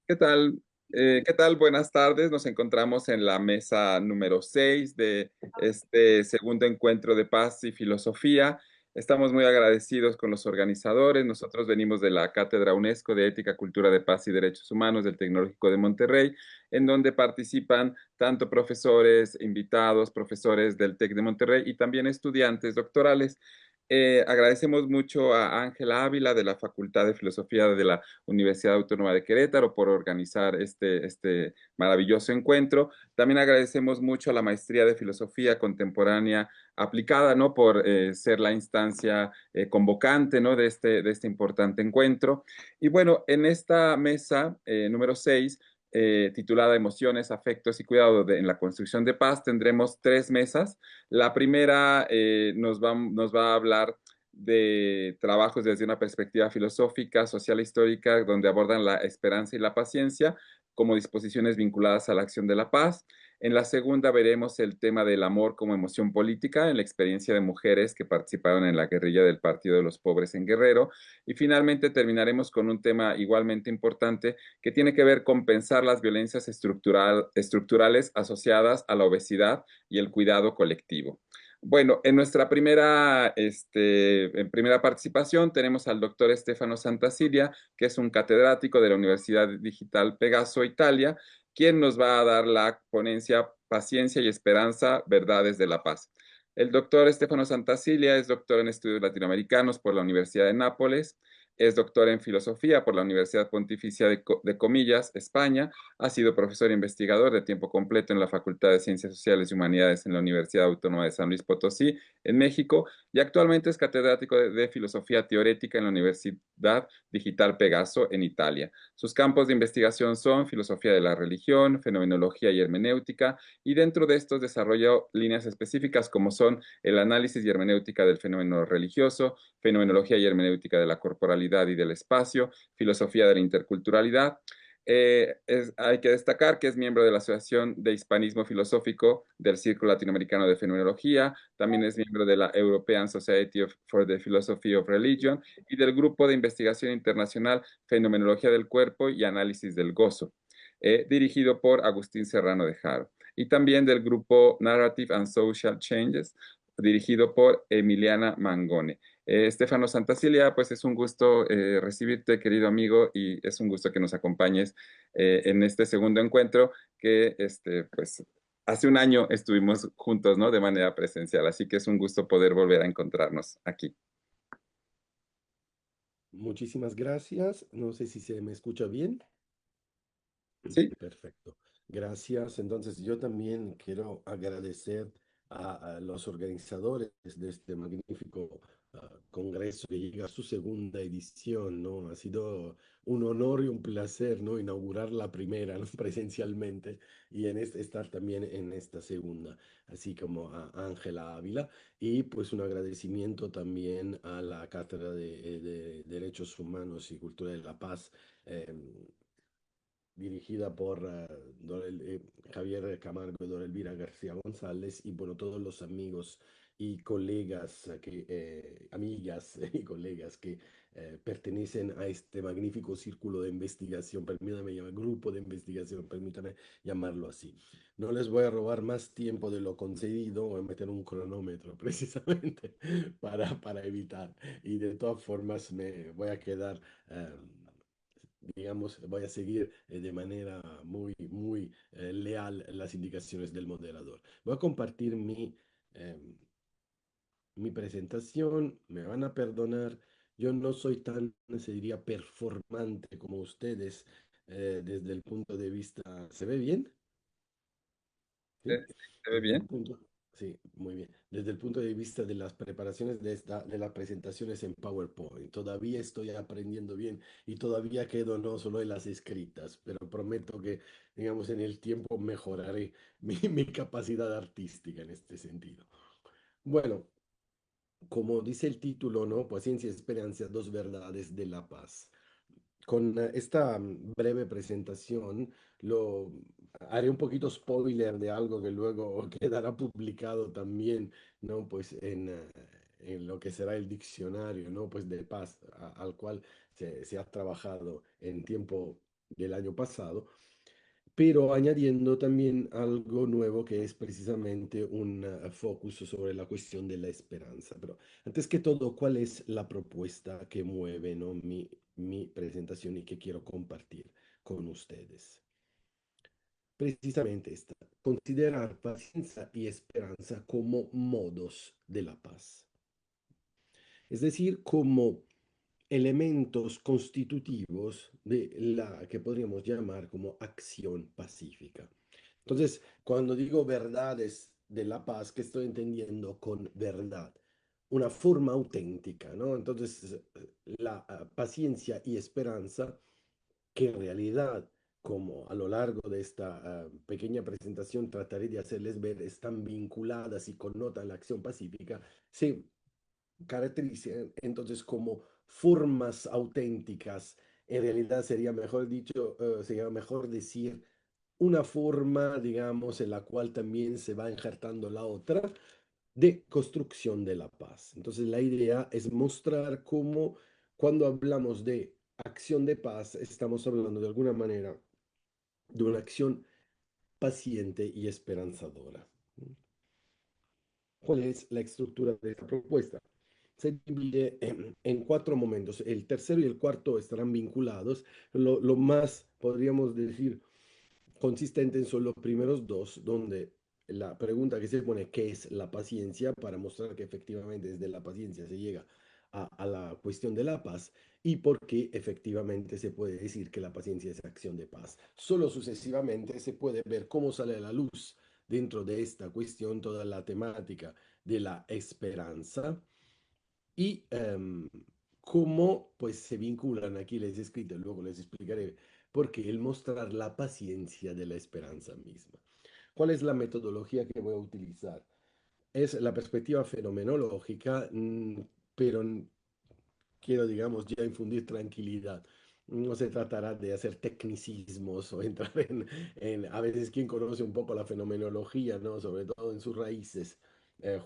¿Qué tal? ¿Qué tal? Buenas tardes. Nos encontramos en la mesa número 6 de este segundo encuentro de paz y filosofía. Estamos muy agradecidos con los organizadores. Nosotros venimos de la Cátedra UNESCO de Ética, Cultura de Paz y Derechos Humanos del Tecnológico de Monterrey, en donde participan tanto profesores, invitados, profesores del TEC de Monterrey y también estudiantes doctorales. Agradecemos mucho a Ángela Ávila de la Facultad de Filosofía de la Universidad Autónoma de Querétaro por organizar este maravilloso encuentro. También agradecemos mucho a la Maestría de Filosofía Contemporánea Aplicada, ¿no? Por ser la instancia convocante, ¿no? De este importante encuentro. Y bueno, en esta mesa número 6, titulada Emociones, Afectos y Cuidado en la Construcción de Paz, tendremos tres mesas. La primera nos va a hablar de trabajos desde una perspectiva filosófica, social e histórica, donde abordan la esperanza y la paciencia como disposiciones vinculadas a la acción de la paz. En la segunda veremos el tema del amor como emoción política en la experiencia de mujeres que participaron en la guerrilla del Partido de los Pobres en Guerrero. Y finalmente terminaremos con un tema igualmente importante que tiene que ver con pensar las violencias estructurales asociadas a la obesidad y el cuidado colectivo. Bueno, en nuestra primera participación tenemos al doctor Stefano Santacilia, que es un catedrático de la Universidad Digital Pegaso, Italia, quien nos va a dar la ponencia Paciencia y Esperanza, Verdades de la Paz. El doctor Stefano Santacilia es doctor en estudios latinoamericanos por la Universidad de Nápoles, es doctor en filosofía por la Universidad Pontificia de Comillas, España, ha sido profesor e investigador de tiempo completo en la Facultad de Ciencias Sociales y Humanidades en la Universidad Autónoma de San Luis Potosí, en México, y actualmente es catedrático de Filosofía Teórica en la Universidad Digital Pegaso, en Italia. Sus campos de investigación son filosofía de la religión, fenomenología y hermenéutica, y dentro de estos desarrolla líneas específicas como son el análisis y hermenéutica del fenómeno religioso, fenomenología y hermenéutica de la corporalidad y del espacio, filosofía de la interculturalidad. Hay que destacar que es miembro de la Asociación de Hispanismo Filosófico del Círculo Latinoamericano de Fenomenología, también es miembro de la European Society for the Philosophy of Religion y del Grupo de Investigación Internacional Fenomenología del Cuerpo y Análisis del Gozo, dirigido por Agustín Serrano de Haro, y también del Grupo Narrative and Social Changes, dirigido por Emiliana Mangone. Stefano Santacilia, pues es un gusto recibirte, querido amigo, y es un gusto que nos acompañes en este segundo encuentro que, pues, hace un año estuvimos juntos, ¿no? De manera presencial, así que es un gusto poder volver a encontrarnos aquí. Muchísimas gracias. No sé si se me escucha bien. Sí, Perfecto. Gracias. Entonces, yo también quiero agradecer a los organizadores de este magnífico congreso que llega a su segunda edición, ¿no? Ha sido un honor y un placer, ¿no? Inaugurar la primera, ¿no? Presencialmente y estar también en esta segunda, así como a Ángela Ávila. Y pues un agradecimiento también a la Cátedra de Derechos Humanos y Cultura de la Paz. Dirigida por Javier Camargo y Dora Elvira García González, y bueno, todos los amigos y colegas, amigas y colegas que pertenecen a este magnífico círculo de investigación, permítame llamar, grupo de investigación, permítame llamarlo así. No les voy a robar más tiempo de lo concedido, voy a meter un cronómetro precisamente para evitar, y de todas formas me voy a quedar... digamos, voy a seguir de manera muy leal las indicaciones del moderador. Voy a compartir mi presentación, me van a perdonar, yo no soy tan, se diría, performante como ustedes desde el punto de vista, ¿se ve bien? ¿Sí? ¿se ve Desde el bien? punto, sí, muy bien. Desde el punto de vista de las preparaciones de las presentaciones en PowerPoint, todavía estoy aprendiendo bien y todavía quedo no solo en las escritas, pero prometo que, digamos, en el tiempo mejoraré mi capacidad artística en este sentido. Bueno, como dice el título, ¿no? Paciencia y esperanza, dos verdades de la paz. Con esta breve presentación, lo haré un poquito spoiler de algo que luego quedará publicado también, ¿no? Pues en lo que será el diccionario, ¿no? Pues de paz, al cual se ha trabajado en tiempo del año pasado, pero añadiendo también algo nuevo que es precisamente un focus sobre la cuestión de la esperanza. Pero antes que todo, ¿cuál es la propuesta que mueve, ¿no? mi presentación y que quiero compartir con ustedes? Precisamente esta, considerar paciencia y esperanza como modos de la paz, es decir, como elementos constitutivos de la que podríamos llamar como acción pacífica. Entonces, cuando digo verdades de la paz, ¿qué estoy entendiendo con verdad? Una forma auténtica, ¿no? Entonces, la paciencia y esperanza, que en realidad, como a lo largo de esta pequeña presentación trataré de hacerles ver, están vinculadas y connotan la acción pacífica, se caracterizan entonces como formas auténticas. En realidad sería mejor dicho, sería mejor decir una forma, digamos, en la cual también se va injertando la otra de construcción de la paz. Entonces la idea es mostrar cómo cuando hablamos de acción de paz, estamos hablando de alguna manera de una acción paciente y esperanzadora. ¿Cuál es la estructura de esta propuesta? Se divide en cuatro momentos. El tercero y el cuarto estarán vinculados. Lo más, podríamos decir, consistentes son los primeros dos, donde la pregunta que se pone, ¿qué es la paciencia? Para mostrar que efectivamente desde la paciencia se llega a la cuestión de la paz y por qué efectivamente se puede decir que la paciencia es acción de paz. Solo sucesivamente se puede ver cómo sale a la luz dentro de esta cuestión toda la temática de la esperanza y cómo pues se vinculan, aquí les he escrito, luego les explicaré, porque el mostrar la paciencia de la esperanza misma. ¿Cuál es la metodología que voy a utilizar? Es la perspectiva fenomenológica, pero quiero, digamos, ya infundir tranquilidad. No se tratará de hacer tecnicismos o entrar a veces quien conoce un poco la fenomenología, ¿no? Sobre todo en sus raíces.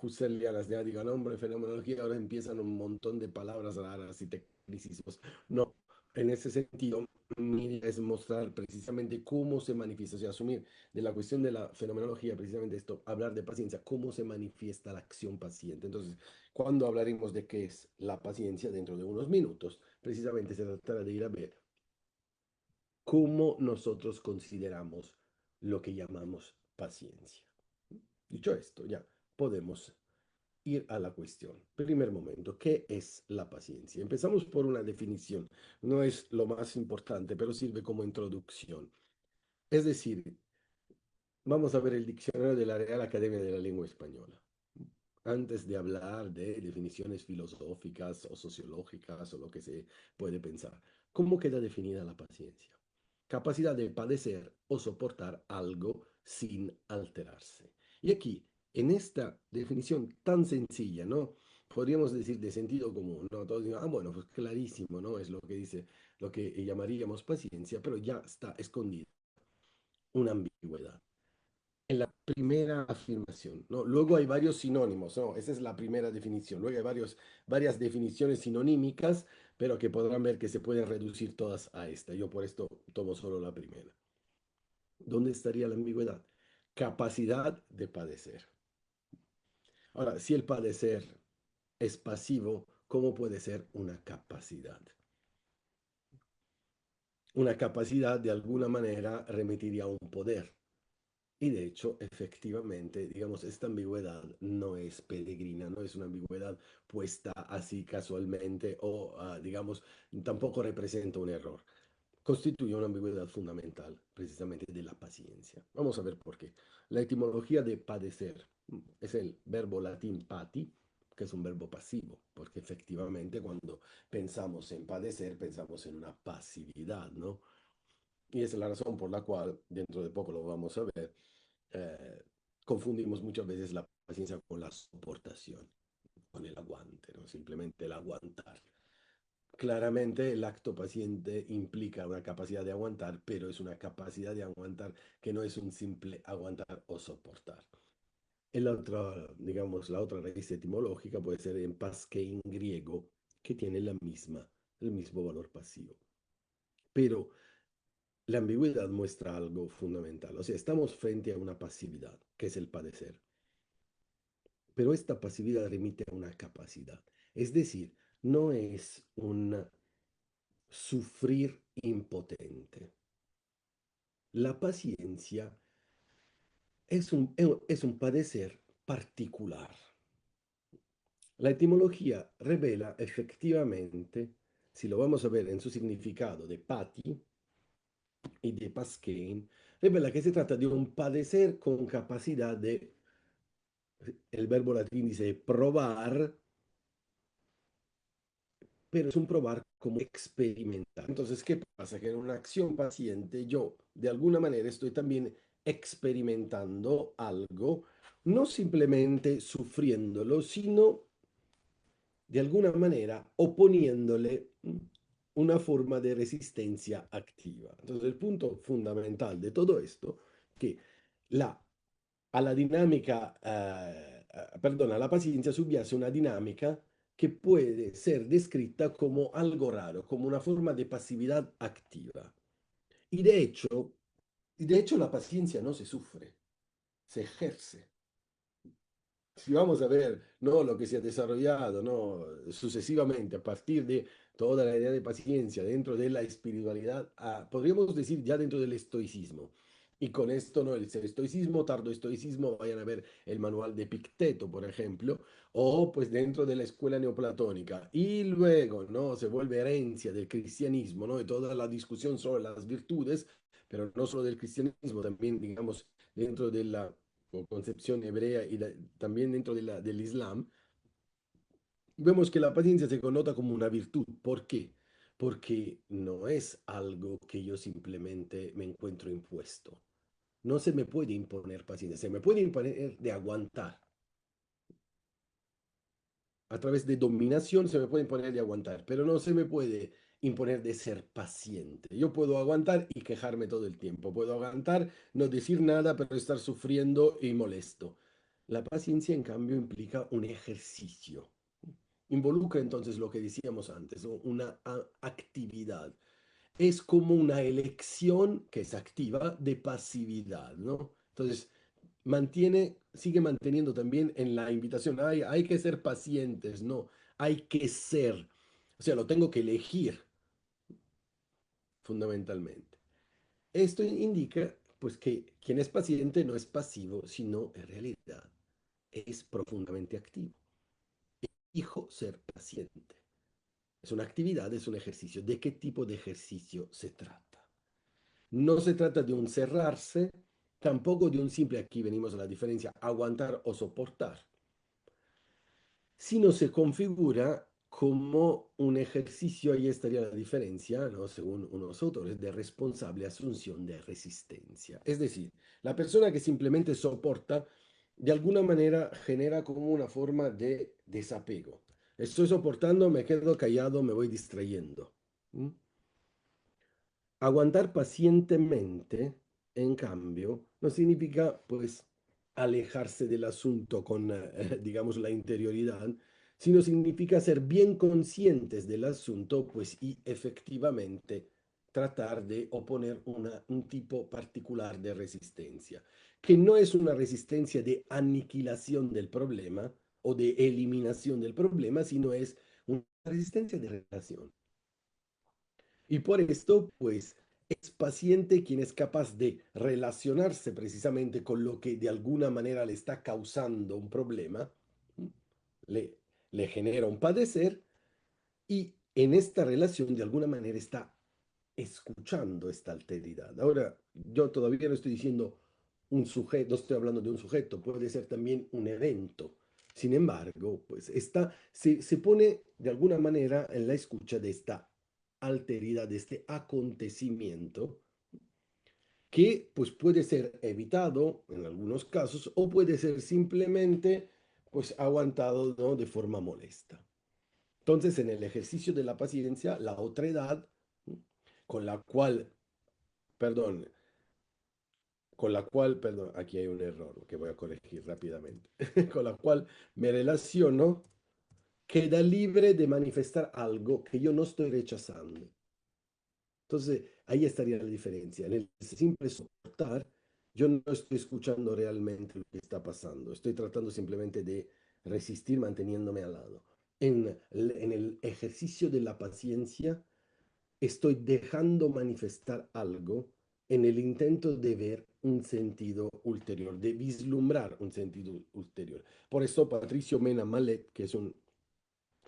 Husserlianas ya digan, hombre, fenomenología, ahora empiezan un montón de palabras raras y tecnicismos. No, en ese sentido, mi idea es mostrar precisamente cómo se manifiesta, o sea, asumir de la cuestión de la fenomenología, precisamente esto, hablar de paciencia, cómo se manifiesta la acción paciente. Entonces, cuando hablaremos de qué es la paciencia dentro de unos minutos, precisamente se tratará de ir a ver cómo nosotros consideramos lo que llamamos paciencia. Dicho esto, ya podemos ir a la cuestión. Primer momento, ¿qué es la paciencia? Empezamos por una definición. No es lo más importante, pero sirve como introducción. Es decir, vamos a ver el diccionario de la Real Academia de la Lengua Española. Antes de hablar de definiciones filosóficas o sociológicas o lo que se puede pensar, ¿cómo queda definida la paciencia? Capacidad de padecer o soportar algo sin alterarse. Y aquí, en esta definición tan sencilla, ¿no? Podríamos decir de sentido común, ¿no? Todos digan, ah, bueno, pues clarísimo, ¿no? Es lo que dice, lo que llamaríamos paciencia, pero ya está escondida una ambigüedad en la primera afirmación, ¿no? Luego hay varios sinónimos, ¿no? Esa es la primera definición. Luego hay varias definiciones sinonímicas, pero que podrán ver que se pueden reducir todas a esta. Yo por esto tomo solo la primera. ¿Dónde estaría la ambigüedad? Capacidad de padecer. Ahora, si el padecer es pasivo, ¿cómo puede ser una capacidad? Una capacidad de alguna manera remitiría a un poder. Y de hecho, efectivamente, digamos, esta ambigüedad no es peregrina, no es una ambigüedad puesta así casualmente o, digamos, tampoco representa un error. Constituye una ambigüedad fundamental precisamente de la paciencia. Vamos a ver por qué. La etimología de padecer es el verbo latín pati, que es un verbo pasivo, porque efectivamente cuando pensamos en padecer, pensamos en una pasividad, ¿no? Y esa es la razón por la cual, dentro de poco lo vamos a ver, eh, confundimos muchas veces la paciencia con la soportación, con el aguante, ¿no? Simplemente el aguantar. Claramente el acto paciente implica una capacidad de aguantar, pero es una capacidad de aguantar que no es un simple aguantar o soportar. El otro, digamos, la otra raíz etimológica puede ser en pasque en griego, que tiene el mismo valor pasivo. Pero la ambigüedad muestra algo fundamental. O sea, estamos frente a una pasividad, que es el padecer. Pero esta pasividad remite a una capacidad. Es decir, no es un sufrir impotente. La paciencia es un padecer particular. La etimología revela efectivamente, si lo vamos a ver en su significado de pati y de pasquein, revela que se trata de un padecer con capacidad de, el verbo latín dice probar, pero es un probar como experimentar. Entonces, ¿qué pasa? Que en una acción paciente yo de alguna manera estoy también experimentando algo, no simplemente sufriéndolo, sino de alguna manera oponiéndole una forma de resistencia activa. Entonces, el punto fundamental de todo esto, que la, a la dinámica, perdón, a la paciencia subyace una dinámica que puede ser descrita como algo raro, como una forma de pasividad activa. Y de hecho, y de hecho la paciencia no se sufre, se ejerce. Si vamos a ver, ¿no? Lo que se ha desarrollado, ¿no? Sucesivamente a partir de toda la idea de paciencia dentro de la espiritualidad, podríamos decir ya dentro del estoicismo. Y con esto, ¿no? El estoicismo, tardoestoicismo, vayan a ver el manual de Picteto, por ejemplo, o pues dentro de la escuela neoplatónica. Y luego, ¿no? Se vuelve herencia del cristianismo, ¿no? De toda la discusión sobre las virtudes, pero no solo del cristianismo, también, digamos, dentro de la o concepción hebrea y también dentro de del Islam, vemos que la paciencia se connota como una virtud. ¿Por qué? Porque no es algo que yo simplemente me encuentro impuesto. No se me puede imponer paciencia, se me puede imponer de aguantar. A través de dominación se me puede imponer de aguantar, pero no se me puede imponer de ser paciente. Yo puedo aguantar y quejarme todo el tiempo. Puedo aguantar, no decir nada, pero estar sufriendo y molesto. La paciencia, en cambio, implica un ejercicio. Involucra entonces lo que decíamos antes, ¿no? Una actividad. Es como una elección que es activa de pasividad, ¿no? Entonces, sigue manteniendo también en la invitación, hay que ser pacientes, no, hay que ser. O sea, lo tengo que elegir fundamentalmente. Esto indica, pues, que quien es paciente no es pasivo, sino en realidad es profundamente activo. Elijo ser paciente. Es una actividad, es un ejercicio. ¿De qué tipo de ejercicio se trata? No se trata de un cerrarse, tampoco de un simple, aquí venimos a la diferencia, aguantar o soportar, sino se configura como un ejercicio, ahí estaría la diferencia, ¿no? Según unos autores, de responsable asunción de resistencia. Es decir, la persona que simplemente soporta, de alguna manera genera como una forma de desapego. Estoy soportando, me quedo callado, me voy distrayendo. ¿Mm? Aguantar pacientemente, en cambio, no significa pues alejarse del asunto con, digamos, la interioridad, sino significa ser bien conscientes del asunto, pues y efectivamente tratar de oponer un tipo particular de resistencia, que no es una resistencia de aniquilación del problema o de eliminación del problema, sino es una resistencia de relación. Y por esto, pues, es paciente quien es capaz de relacionarse precisamente con lo que de alguna manera le está causando un problema, le, le genera un padecer y en esta relación de alguna manera está escuchando esta alteridad. Ahora, yo todavía no estoy diciendo un sujeto, no estoy hablando de un sujeto, puede ser también un evento. Sin embargo, pues se pone de alguna manera en la escucha de esta alteridad, de este acontecimiento, que pues puede ser evitado en algunos casos o puede ser simplemente pues aguantado, ¿no? De forma molesta. Entonces, en el ejercicio de la paciencia, la otredad, con la cual, perdón, perdón, aquí hay un error que voy a corregir rápidamente, con la cual me relaciono, queda libre de manifestar algo que yo no estoy rechazando. Entonces, ahí estaría la diferencia. En el simple soportar, yo no estoy escuchando realmente lo que está pasando. Estoy tratando simplemente de resistir manteniéndome al lado. En el ejercicio de la paciencia, estoy dejando manifestar algo en el intento de ver un sentido ulterior, de vislumbrar un sentido ulterior. Por eso Patricio Mena Mallet, que es un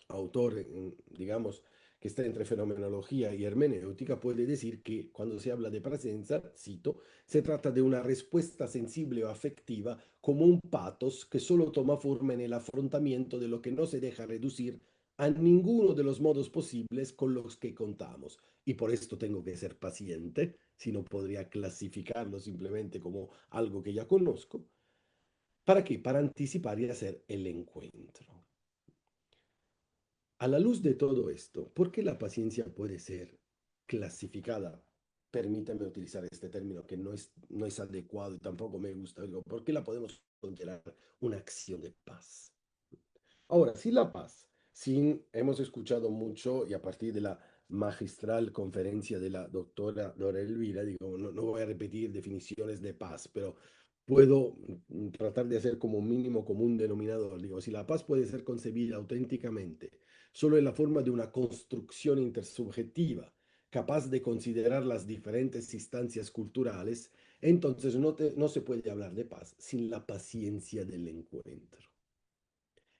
autor, digamos, que está entre fenomenología y hermenéutica, puede decir que cuando se habla de presencia, cito, se trata de una respuesta sensible o afectiva como un patos que solo toma forma en el afrontamiento de lo que no se deja reducir a ninguno de los modos posibles con los que contamos. Y por esto tengo que ser paciente, si no podría clasificarlo simplemente como algo que ya conozco. ¿Para qué? Para anticipar y hacer el encuentro. A la luz de todo esto, ¿por qué la paciencia puede ser clasificada? Permítame utilizar este término que no es adecuado y tampoco me gusta. Digo, ¿por qué la podemos considerar una acción de paz? Ahora, si la paz, sin, hemos escuchado mucho y a partir de la magistral conferencia de la doctora Dora Elvira, digo, no voy a repetir definiciones de paz, pero puedo tratar de hacer como un mínimo común denominador. Digo, si la paz puede ser concebida auténticamente solo en la forma de una construcción intersubjetiva, capaz de considerar las diferentes instancias culturales, entonces no se puede hablar de paz sin la paciencia del encuentro.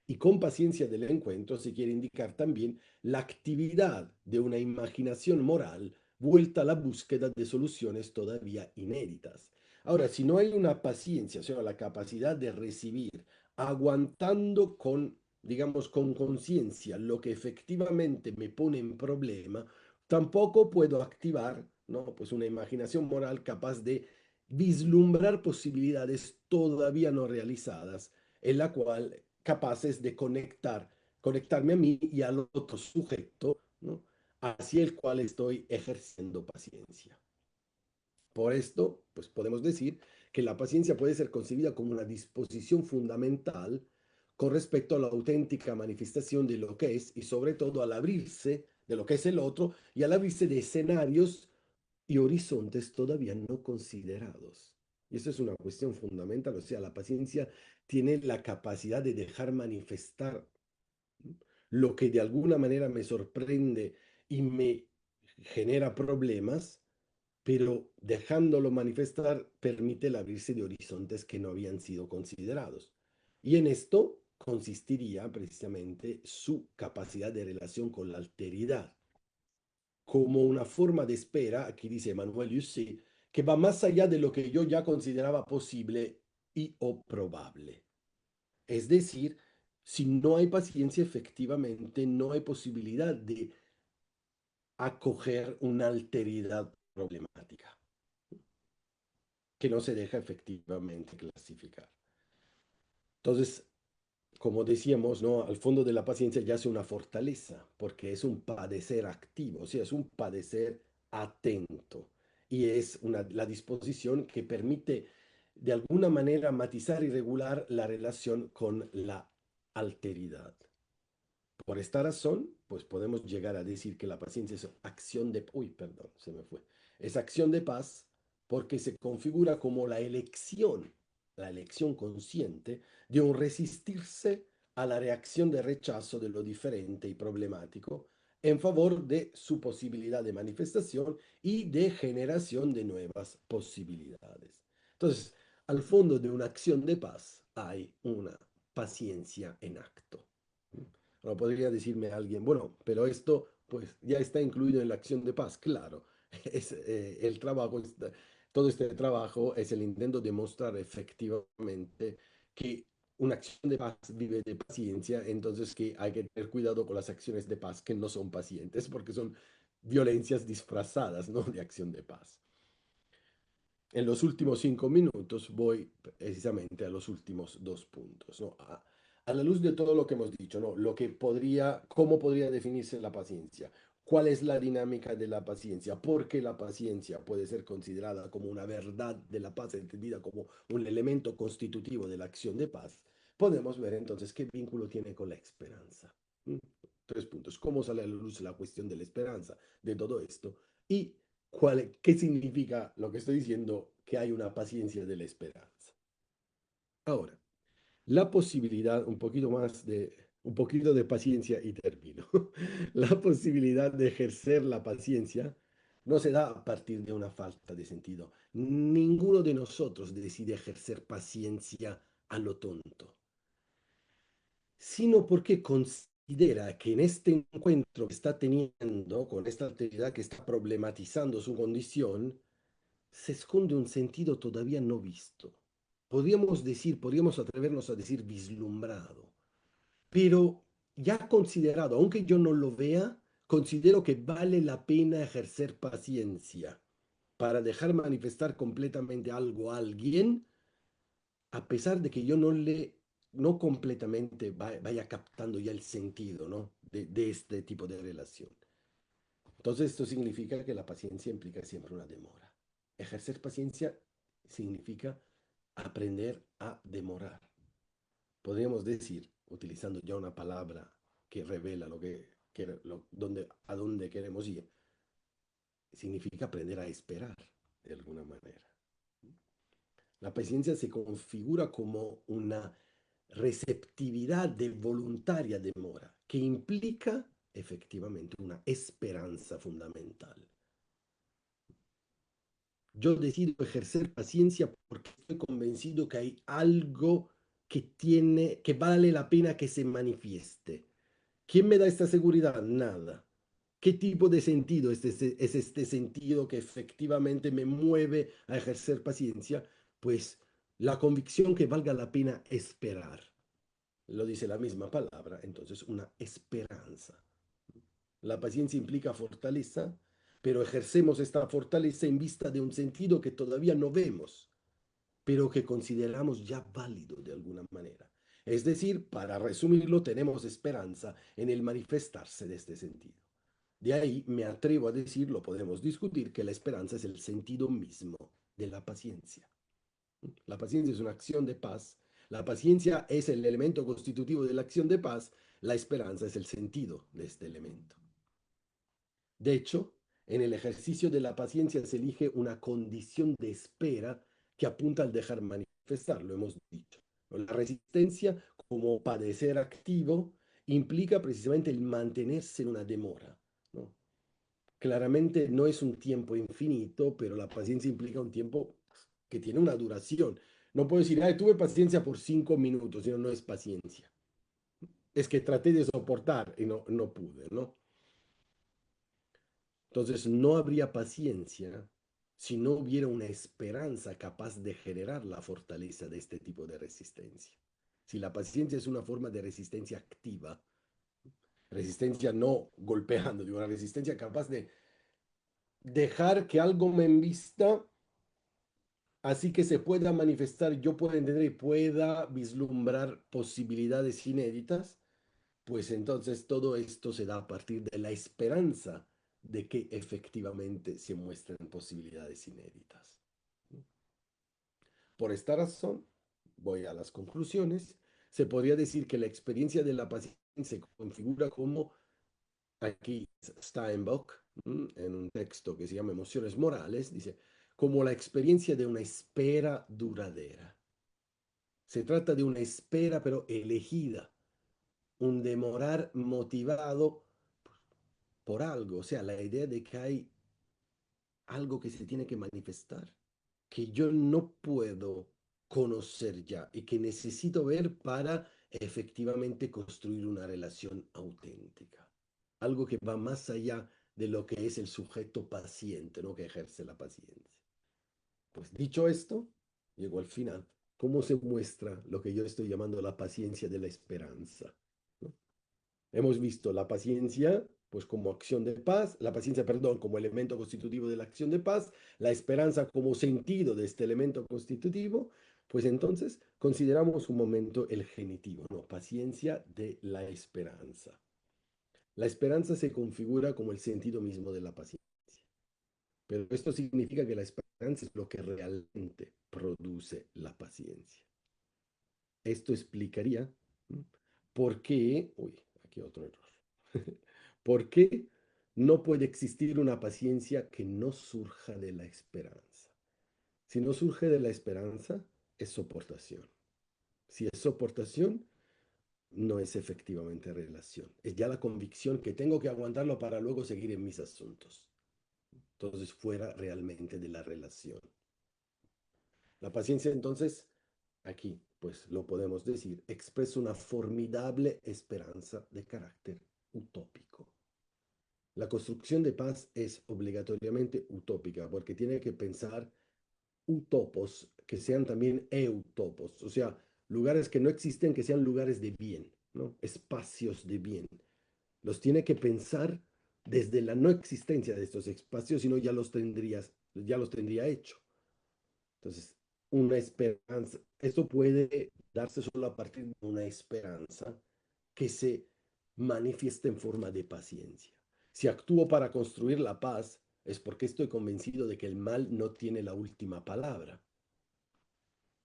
Y con paciencia del encuentro se quiere indicar también la actividad de una imaginación moral vuelta a la búsqueda de soluciones todavía inéditas. Ahora, si no hay una paciencia, o sea, la capacidad de recibir, aguantando con, digamos, con conciencia lo que efectivamente me pone en problema, tampoco puedo activar, ¿no? Pues una imaginación moral capaz de vislumbrar posibilidades todavía no realizadas, en la cual capaces de conectarme a mí y al otro sujeto, ¿no? Hacia el cual estoy ejerciendo paciencia. Por esto, pues podemos decir que la paciencia puede ser concebida como una disposición fundamental con respecto a la auténtica manifestación de lo que es y sobre todo al abrirse de lo que es el otro y al abrirse de escenarios y horizontes todavía no considerados. Y eso es una cuestión fundamental, o sea, la paciencia tiene la capacidad de dejar manifestar lo que de alguna manera me sorprende y me genera problemas, pero dejándolo manifestar permite el abrirse de horizontes que no habían sido considerados. Y en esto consistiría precisamente su capacidad de relación con la alteridad como una forma de espera, aquí dice Emmanuel Yussi, que va más allá de lo que yo ya consideraba posible y o probable. Es decir, si no hay paciencia, efectivamente no hay posibilidad de acoger una alteridad problemática que no se deja efectivamente clasificar. Entonces, como decíamos, ¿no? Al fondo de la paciencia yace una fortaleza, porque es un padecer activo, o sea, es un padecer atento. Y es la disposición que permite de alguna manera matizar y regular la relación con la alteridad. Por esta razón, pues podemos llegar a decir que la paciencia es acción de... Uy, perdón, se me fue. Es acción de paz porque se configura como la elección consciente de un resistirse a la reacción de rechazo de lo diferente y problemático en favor de su posibilidad de manifestación y de generación de nuevas posibilidades. Entonces, al fondo de una acción de paz hay una paciencia en acto. O podría decirme alguien, bueno, pero esto pues ya está incluido en la acción de paz. Claro, es, el trabajo, todo este trabajo es el intento de mostrar efectivamente que una acción de paz vive de paciencia, entonces que hay que tener cuidado con las acciones de paz que no son pacientes, porque son violencias disfrazadas, ¿no? De acción de paz. En los últimos 5 minutos voy precisamente a los últimos 2 puntos, ¿no? A la luz de todo lo que hemos dicho, ¿no? Lo que podría, cómo podría definirse la paciencia, cuál es la dinámica de la paciencia, por qué la paciencia puede ser considerada como una verdad de la paz, entendida como un elemento constitutivo de la acción de paz, podemos ver entonces qué vínculo tiene con la esperanza. ¿Mm? 3 puntos. ¿Cómo sale a la luz la cuestión de la esperanza de todo esto? Y ¿Qué significa lo que estoy diciendo? Que hay una paciencia de la esperanza. Ahora, la posibilidad, un poquito de paciencia y termino. La posibilidad de ejercer la paciencia no se da a partir de una falta de sentido. Ninguno de nosotros decide ejercer paciencia a lo tonto, sino porque considera que en este encuentro que está teniendo con esta actividad que está problematizando su condición, se esconde un sentido todavía no visto. Podríamos atrevernos a decir vislumbrado, pero ya considerado, aunque yo no lo vea, considero que vale la pena ejercer paciencia para dejar manifestar completamente algo a alguien, a pesar de que yo no completamente vaya captando ya el sentido, ¿no? De este tipo de relación. Entonces esto significa que la paciencia implica siempre una demora. Ejercer paciencia significa aprender a demorar. Podríamos decir, utilizando ya una palabra que revela a dónde queremos ir, significa aprender a esperar de alguna manera. La paciencia se configura como una receptividad de voluntaria demora que implica efectivamente una esperanza fundamental. Yo decido ejercer paciencia porque estoy convencido que hay algo que vale la pena que se manifieste. ¿Quién me da esta seguridad? Nada. ¿Qué tipo de sentido es este sentido que efectivamente me mueve a ejercer paciencia? Pues la convicción que valga la pena esperar. Lo dice la misma palabra, entonces una esperanza. La paciencia implica fortaleza, pero ejercemos esta fortaleza en vista de un sentido que todavía no vemos, pero que consideramos ya válido de alguna manera. Es decir, para resumirlo, tenemos esperanza en el manifestarse de este sentido. De ahí me atrevo a decir, lo podemos discutir, que la esperanza es el sentido mismo de la paciencia. La paciencia es una acción de paz, la paciencia es el elemento constitutivo de la acción de paz, la esperanza es el sentido de este elemento. De hecho, en el ejercicio de la paciencia se elige una condición de espera que apunta al dejar manifestar, lo hemos dicho. La resistencia, como padecer activo, implica precisamente el mantenerse en una demora, ¿no? Claramente no es un tiempo infinito, pero la paciencia implica un tiempo que tiene una duración. No puedo decir, ay, tuve paciencia por 5 minutos, sino no es paciencia. Es que traté de soportar y no pude, ¿no? Entonces no habría paciencia si no hubiera una esperanza capaz de generar la fortaleza de este tipo de resistencia. Si la paciencia es una forma de resistencia activa, resistencia no golpeando, digo, una resistencia capaz de dejar que algo me embista, así que se pueda manifestar, yo pueda entender y pueda vislumbrar posibilidades inéditas, pues entonces todo esto se da a partir de la esperanza de que efectivamente se muestren posibilidades inéditas. Por esta razón, voy a las conclusiones, se podría decir que la experiencia de la paciencia se configura como, aquí Steinbock, en un texto que se llama Emociones Morales, dice, como la experiencia de una espera duradera. Se trata de una espera pero elegida, un demorar motivado por algo, o sea, la idea de que hay algo que se tiene que manifestar, que yo no puedo conocer ya y que necesito ver para efectivamente construir una relación auténtica. Algo que va más allá de lo que es el sujeto paciente, ¿no? Que ejerce la paciencia. Pues dicho esto, llego al final. ¿Cómo se muestra lo que yo estoy llamando la paciencia de la esperanza? ¿No? Hemos visto la paciencia, pues como acción de paz, la paciencia, perdón, como elemento constitutivo de la acción de paz, la esperanza como sentido de este elemento constitutivo, pues entonces consideramos un momento el genitivo, ¿no? Paciencia de la esperanza. La esperanza se configura como el sentido mismo de la paciencia. Pero esto significa que la esperanza es lo que realmente produce la paciencia. Esto explicaría, ¿m?, por qué, uy, aquí otro error, por qué No puede existir una paciencia que no surja de la esperanza. Si no surge de la esperanza, es soportación. Si es soportación, no es efectivamente relación. Es ya la convicción que tengo que aguantarlo para luego seguir en mis asuntos. Entonces, fuera realmente de la relación. La paciencia, entonces, aquí, pues lo podemos decir, expresa una formidable esperanza de carácter utópico. La construcción de paz es obligatoriamente utópica porque tiene que pensar utopos que sean también eutopos, o sea, lugares que no existen, que sean lugares de bien, ¿no? Espacios de bien. Los tiene que pensar desde la no existencia de estos espacios, sino ya los tendría hecho. Entonces, una esperanza, esto puede darse solo a partir de una esperanza que se manifiesta en forma de paciencia. Si actúo para construir la paz, es porque estoy convencido de que el mal no tiene la última palabra.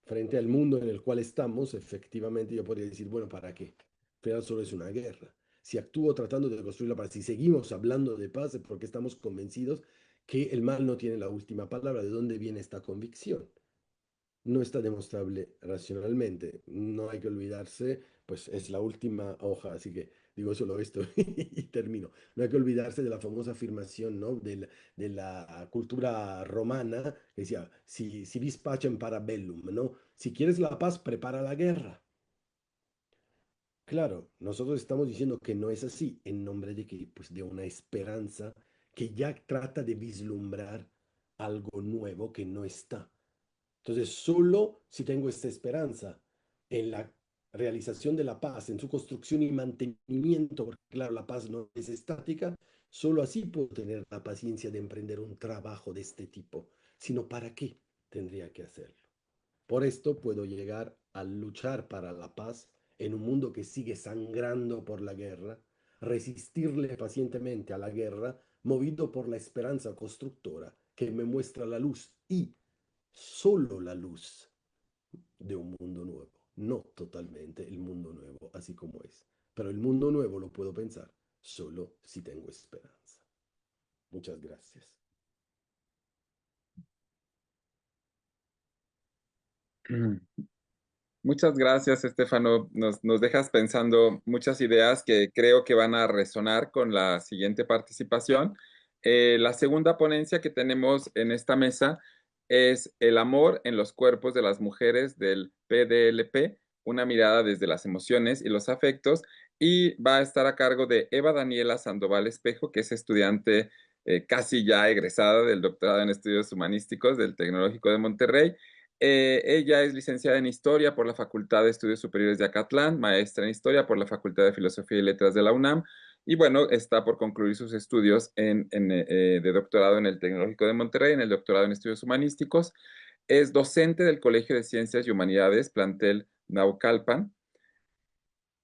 Frente al mundo en el cual estamos, efectivamente yo podría decir, bueno, ¿para qué? Pero solo es una guerra. Si actúo tratando de construir la paz, si seguimos hablando de paz, es porque estamos convencidos que el mal no tiene la última palabra. ¿De dónde viene esta convicción? No está demostrable racionalmente. No hay que olvidarse, pues es la última hoja, así que digo solo esto y termino. No hay que olvidarse de la famosa afirmación, ¿no? De la cultura romana que decía, si vis pacem para bellum, ¿no? Si quieres la paz, prepara la guerra. Claro, nosotros estamos diciendo que no es así, en nombre de que, pues de una esperanza que ya trata de vislumbrar algo nuevo que no está. Entonces, solo si tengo esta esperanza en la realización de la paz, en su construcción y mantenimiento, porque claro, la paz no es estática, solo así puedo tener la paciencia de emprender un trabajo de este tipo, sino para qué tendría que hacerlo. Por esto puedo llegar a luchar para la paz en un mundo que sigue sangrando por la guerra, resistirle pacientemente a la guerra, movido por la esperanza constructora que me muestra la luz y solo la luz de un mundo nuevo, no totalmente el mundo nuevo así como es, pero el mundo nuevo lo puedo pensar solo si tengo esperanza. Muchas gracias. Muchas gracias, Estefano. Nos dejas pensando muchas ideas que creo que van a resonar con la siguiente participación. La segunda ponencia que tenemos en esta mesa es El amor en los cuerpos de las mujeres del PDLP, una mirada desde las emociones y los afectos, y va a estar a cargo de Eva Daniela Sandoval Espejo, que es estudiante casi ya egresada del doctorado en estudios humanísticos del Tecnológico de Monterrey. Ella es licenciada en Historia por la Facultad de Estudios Superiores de Acatlán, maestra en Historia por la Facultad de Filosofía y Letras de la UNAM, y bueno, está por concluir sus estudios de doctorado en el Tecnológico de Monterrey, en el doctorado en Estudios Humanísticos. Es docente del Colegio de Ciencias y Humanidades, plantel Naucalpan,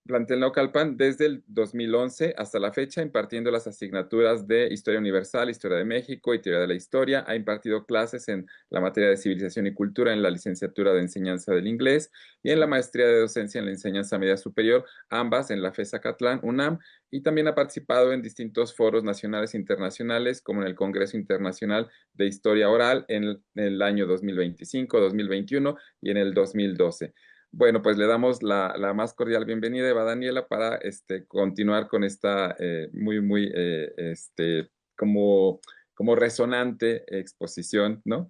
plantel Naucalpan desde el 2011 hasta la fecha, impartiendo las asignaturas de Historia Universal, Historia de México y Teoría de la Historia. Ha impartido clases en la materia de Civilización y Cultura en la licenciatura de Enseñanza del Inglés y en la maestría de Docencia en la Enseñanza Media Superior, ambas en la FES Acatlán, UNAM, y también ha participado en distintos foros nacionales e internacionales, como en el Congreso Internacional de Historia Oral en el año 2025, 2021 y en el 2012. Bueno, pues le damos la más cordial bienvenida, Eva Daniela, para continuar con esta muy, como resonante exposición, ¿no?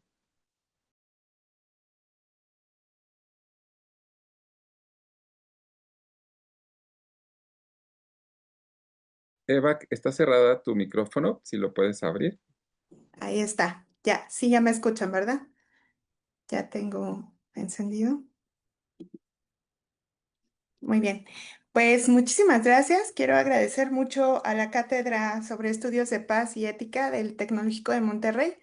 Eva, está cerrada tu micrófono, si lo puedes abrir. Ahí está. Ya, sí, ya me escuchan, ¿verdad? Ya tengo encendido. Muy bien. Pues muchísimas gracias. Quiero agradecer mucho a la Cátedra sobre Estudios de Paz y Ética del Tecnológico de Monterrey,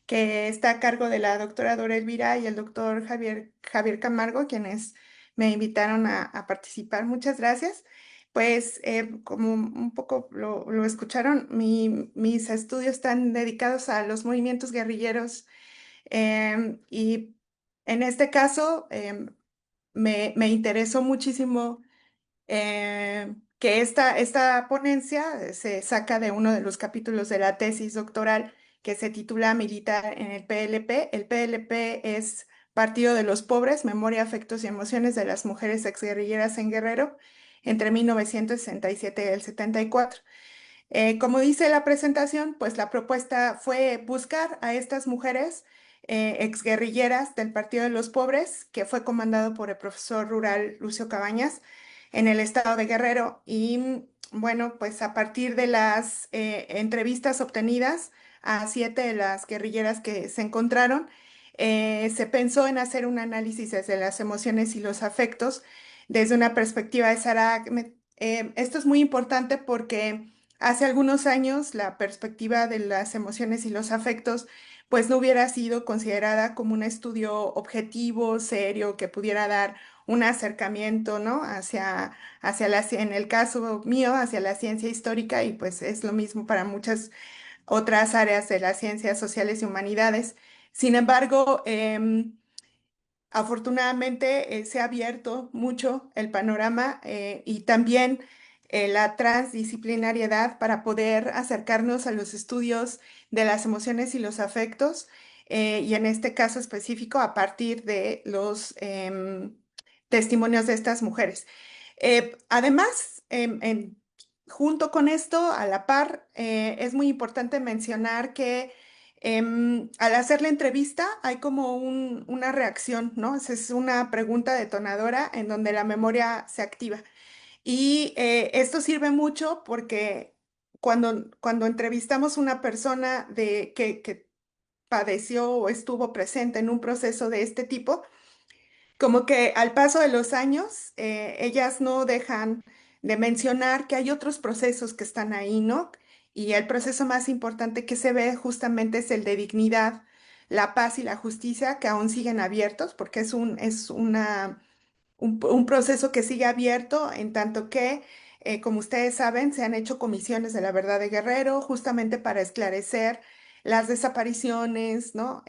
que está a cargo de la doctora Dora Elvira y el doctor Javier Camargo, quienes me invitaron a participar. Muchas gracias. Pues como un poco lo escucharon, mis estudios están dedicados a los movimientos guerrilleros y en este caso me interesó muchísimo que esta ponencia se saca de uno de los capítulos de la tesis doctoral que se titula Militar en el PLP. El PLP es Partido de los Pobres, Memoria, Afectos y Emociones de las Mujeres Exguerrilleras en Guerrero entre 1967 y el 74. Como dice la presentación, pues la propuesta fue buscar a estas mujeres exguerrilleras del Partido de los Pobres, que fue comandado por el profesor rural Lucio Cabañas en el estado de Guerrero. Y bueno, pues a partir de las entrevistas obtenidas a 7 de las guerrilleras que se encontraron, se pensó en hacer un análisis desde las emociones y los afectos desde una perspectiva de Sarah Ahmed. Esto es muy importante porque hace algunos años la perspectiva de las emociones y los afectos pues no hubiera sido considerada como un estudio objetivo, serio, que pudiera dar un acercamiento, ¿no? En el caso mío, hacia la ciencia histórica, y pues es lo mismo para muchas otras áreas de las ciencias sociales y humanidades. Sin embargo, afortunadamente se ha abierto mucho el panorama y también la transdisciplinariedad para poder acercarnos a los estudios de las emociones y los afectos y en este caso específico a partir de los testimonios de estas mujeres. Además, junto con esto, a la par, es muy importante mencionar que al hacer la entrevista hay como una reacción, ¿no? Es una pregunta detonadora en donde la memoria se activa. Y esto sirve mucho porque cuando entrevistamos a una persona que padeció o estuvo presente en un proceso de este tipo, como que al paso de los años, ellas no dejan de mencionar que hay otros procesos que están ahí, ¿no? Y el proceso más importante que se ve justamente es el de dignidad, la paz y la justicia, que aún siguen abiertos, porque un proceso que sigue abierto, en tanto que, como ustedes saben, se han hecho comisiones de la verdad de Guerrero justamente para esclarecer las desapariciones, ¿no?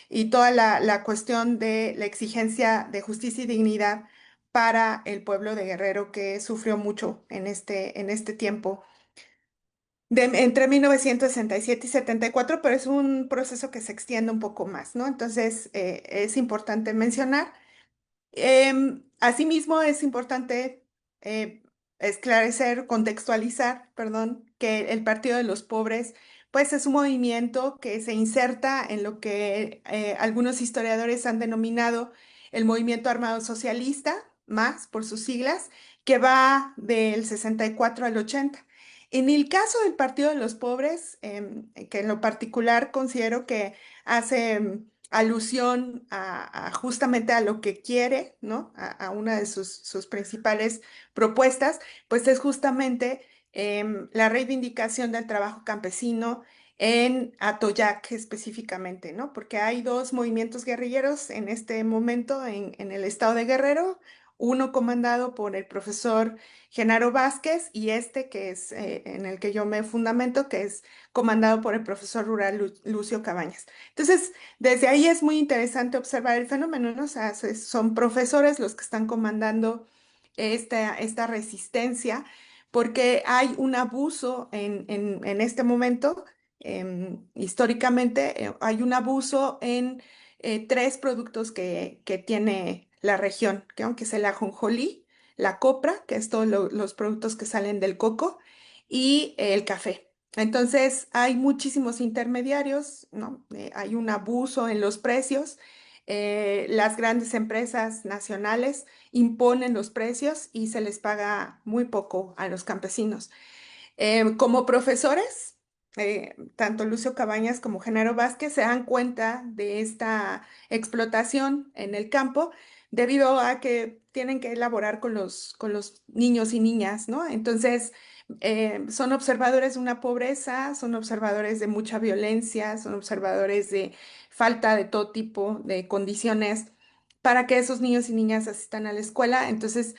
Y toda la cuestión de la exigencia de justicia y dignidad para el pueblo de Guerrero que sufrió mucho en este tiempo. Entre 1967 y 74, pero es un proceso que se extiende un poco más, ¿no? Entonces, es importante mencionar. Asimismo, es importante eh, esclarecer, contextualizar, perdón, que el Partido de los Pobres, pues es un movimiento que se inserta en lo que algunos historiadores han denominado el movimiento armado socialista, más por sus siglas, que va del 64 al 80. En el caso del Partido de los Pobres, que en lo particular considero que hace alusión justamente a lo que quiere, ¿no? A una de sus principales propuestas, pues es justamente la reivindicación del trabajo campesino en Atoyac específicamente, ¿no? Porque hay dos movimientos guerrilleros en este momento en el estado de Guerrero, uno comandado por el profesor Genaro Vázquez y este que es en el que yo me fundamento, que es comandado por el profesor rural Lucio Cabañas. Entonces, desde ahí es muy interesante observar el fenómeno, ¿no? O sea, son profesores los que están comandando esta resistencia, porque hay un abuso en este momento, históricamente, hay un abuso en tres productos que tiene la región, que aunque es el ajonjolí, la copra, que es todos los productos que salen del coco, y el café. Entonces, hay muchísimos intermediarios, ¿no? Hay un abuso en los precios. Las grandes empresas nacionales imponen los precios y se les paga muy poco a los campesinos. Como profesores, tanto Lucio Cabañas como Genaro Vázquez se dan cuenta de esta explotación en el campo debido a que tienen que elaborar con los niños y niñas, ¿no? Entonces, son observadores de una pobreza, son observadores de mucha violencia, son observadores de falta de todo tipo de condiciones para que esos niños y niñas asistan a la escuela. Entonces,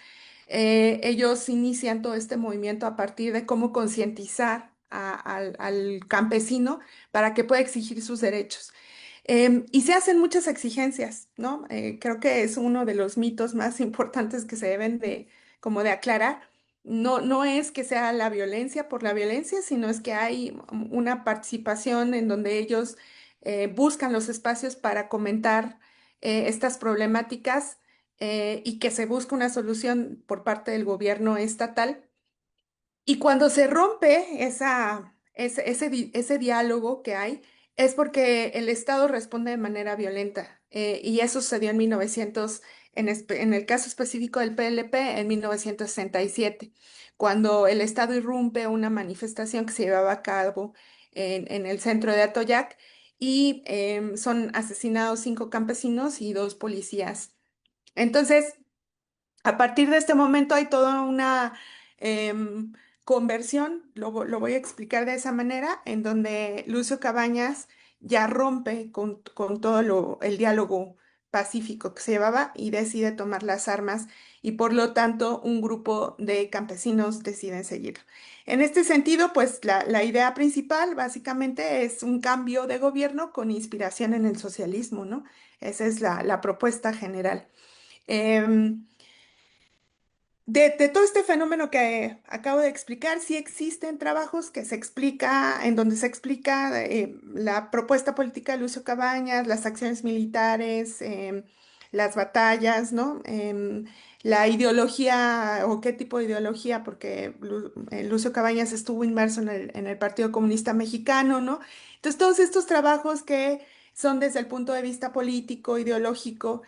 ellos inician todo este movimiento a partir de cómo concientizar al campesino para que pueda exigir sus derechos. Y se hacen muchas exigencias, ¿no? Creo que es uno de los mitos más importantes que se deben como de aclarar. no es que sea la violencia por la violencia, sino es que hay una participación en donde ellos buscan los espacios para comentar estas problemáticas y que se busca una solución por parte del gobierno estatal. Y cuando se rompe ese diálogo que hay, es porque el Estado responde de manera violenta. Y eso sucedió en 1900, en el caso específico del PLP, en 1967, cuando el Estado irrumpe una manifestación que se llevaba a cabo en el centro de Atoyac y son asesinados 5 campesinos y 2 policías. Entonces, a partir de este momento hay toda una em, conversión, lo voy a explicar de esa manera, en donde Lucio Cabañas ya rompe con todo el diálogo pacífico que se llevaba y decide tomar las armas y por lo tanto un grupo de campesinos deciden seguirlo. En este sentido, pues la idea principal básicamente es un cambio de gobierno con inspiración en el socialismo, ¿no? Esa es la propuesta general. Em, de todo este fenómeno que acabo de explicar, sí existen trabajos que se explica, en donde se explica la propuesta política de Lucio Cabañas, las acciones militares, las batallas, ¿no? La ideología o qué tipo de ideología, porque Lucio Cabañas estuvo inmerso en el Partido Comunista Mexicano, ¿no? Entonces, todos estos trabajos que son desde el punto de vista político, ideológico,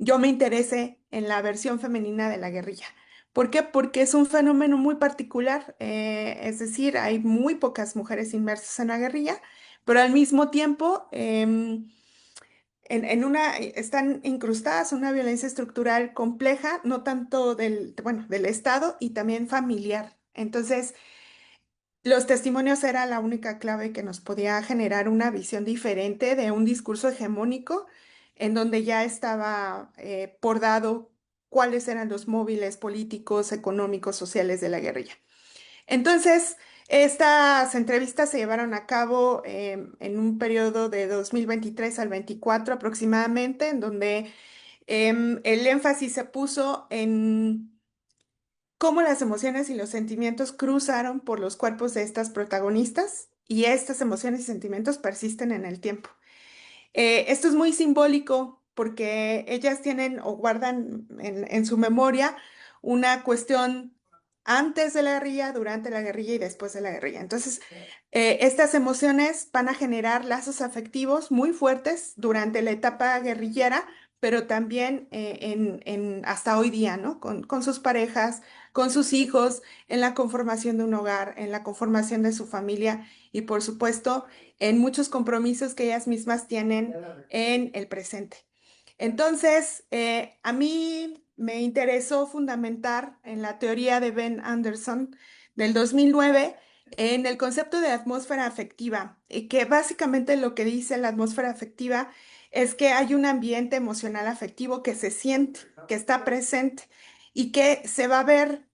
yo me interesé en la versión femenina de la guerrilla. ¿Por qué? Porque es un fenómeno muy particular, es decir, hay muy pocas mujeres inmersas en la guerrilla, pero al mismo tiempo están incrustadas en una violencia estructural compleja, no tanto bueno, del Estado y también familiar. Entonces, los testimonios era la única clave que nos podía generar una visión diferente de un discurso hegemónico en donde ya estaba por dado cuáles eran los móviles políticos, económicos, sociales de la guerrilla. Entonces, estas entrevistas se llevaron a cabo en un periodo de 2023 al 24 aproximadamente, en donde el énfasis se puso en cómo las emociones y los sentimientos cruzaron por los cuerpos de estas protagonistas y estas emociones y sentimientos persisten en el tiempo. Esto es muy simbólico porque ellas tienen o guardan en su memoria una cuestión antes de la guerrilla, durante la guerrilla y después de la guerrilla. Entonces, estas emociones van a generar lazos afectivos muy fuertes durante la etapa guerrillera, pero también hasta hoy día, ¿no? Con sus parejas, con sus hijos, en la conformación de un hogar, en la conformación de su familia y, por supuesto, en muchos compromisos que ellas mismas tienen en el presente. Entonces, a mí me interesó fundamentar en la teoría de Ben Anderson del 2009 en el concepto de atmósfera afectiva, y que básicamente lo que dice la atmósfera afectiva es que hay un ambiente emocional afectivo que se siente, que está presente y que se va a ver,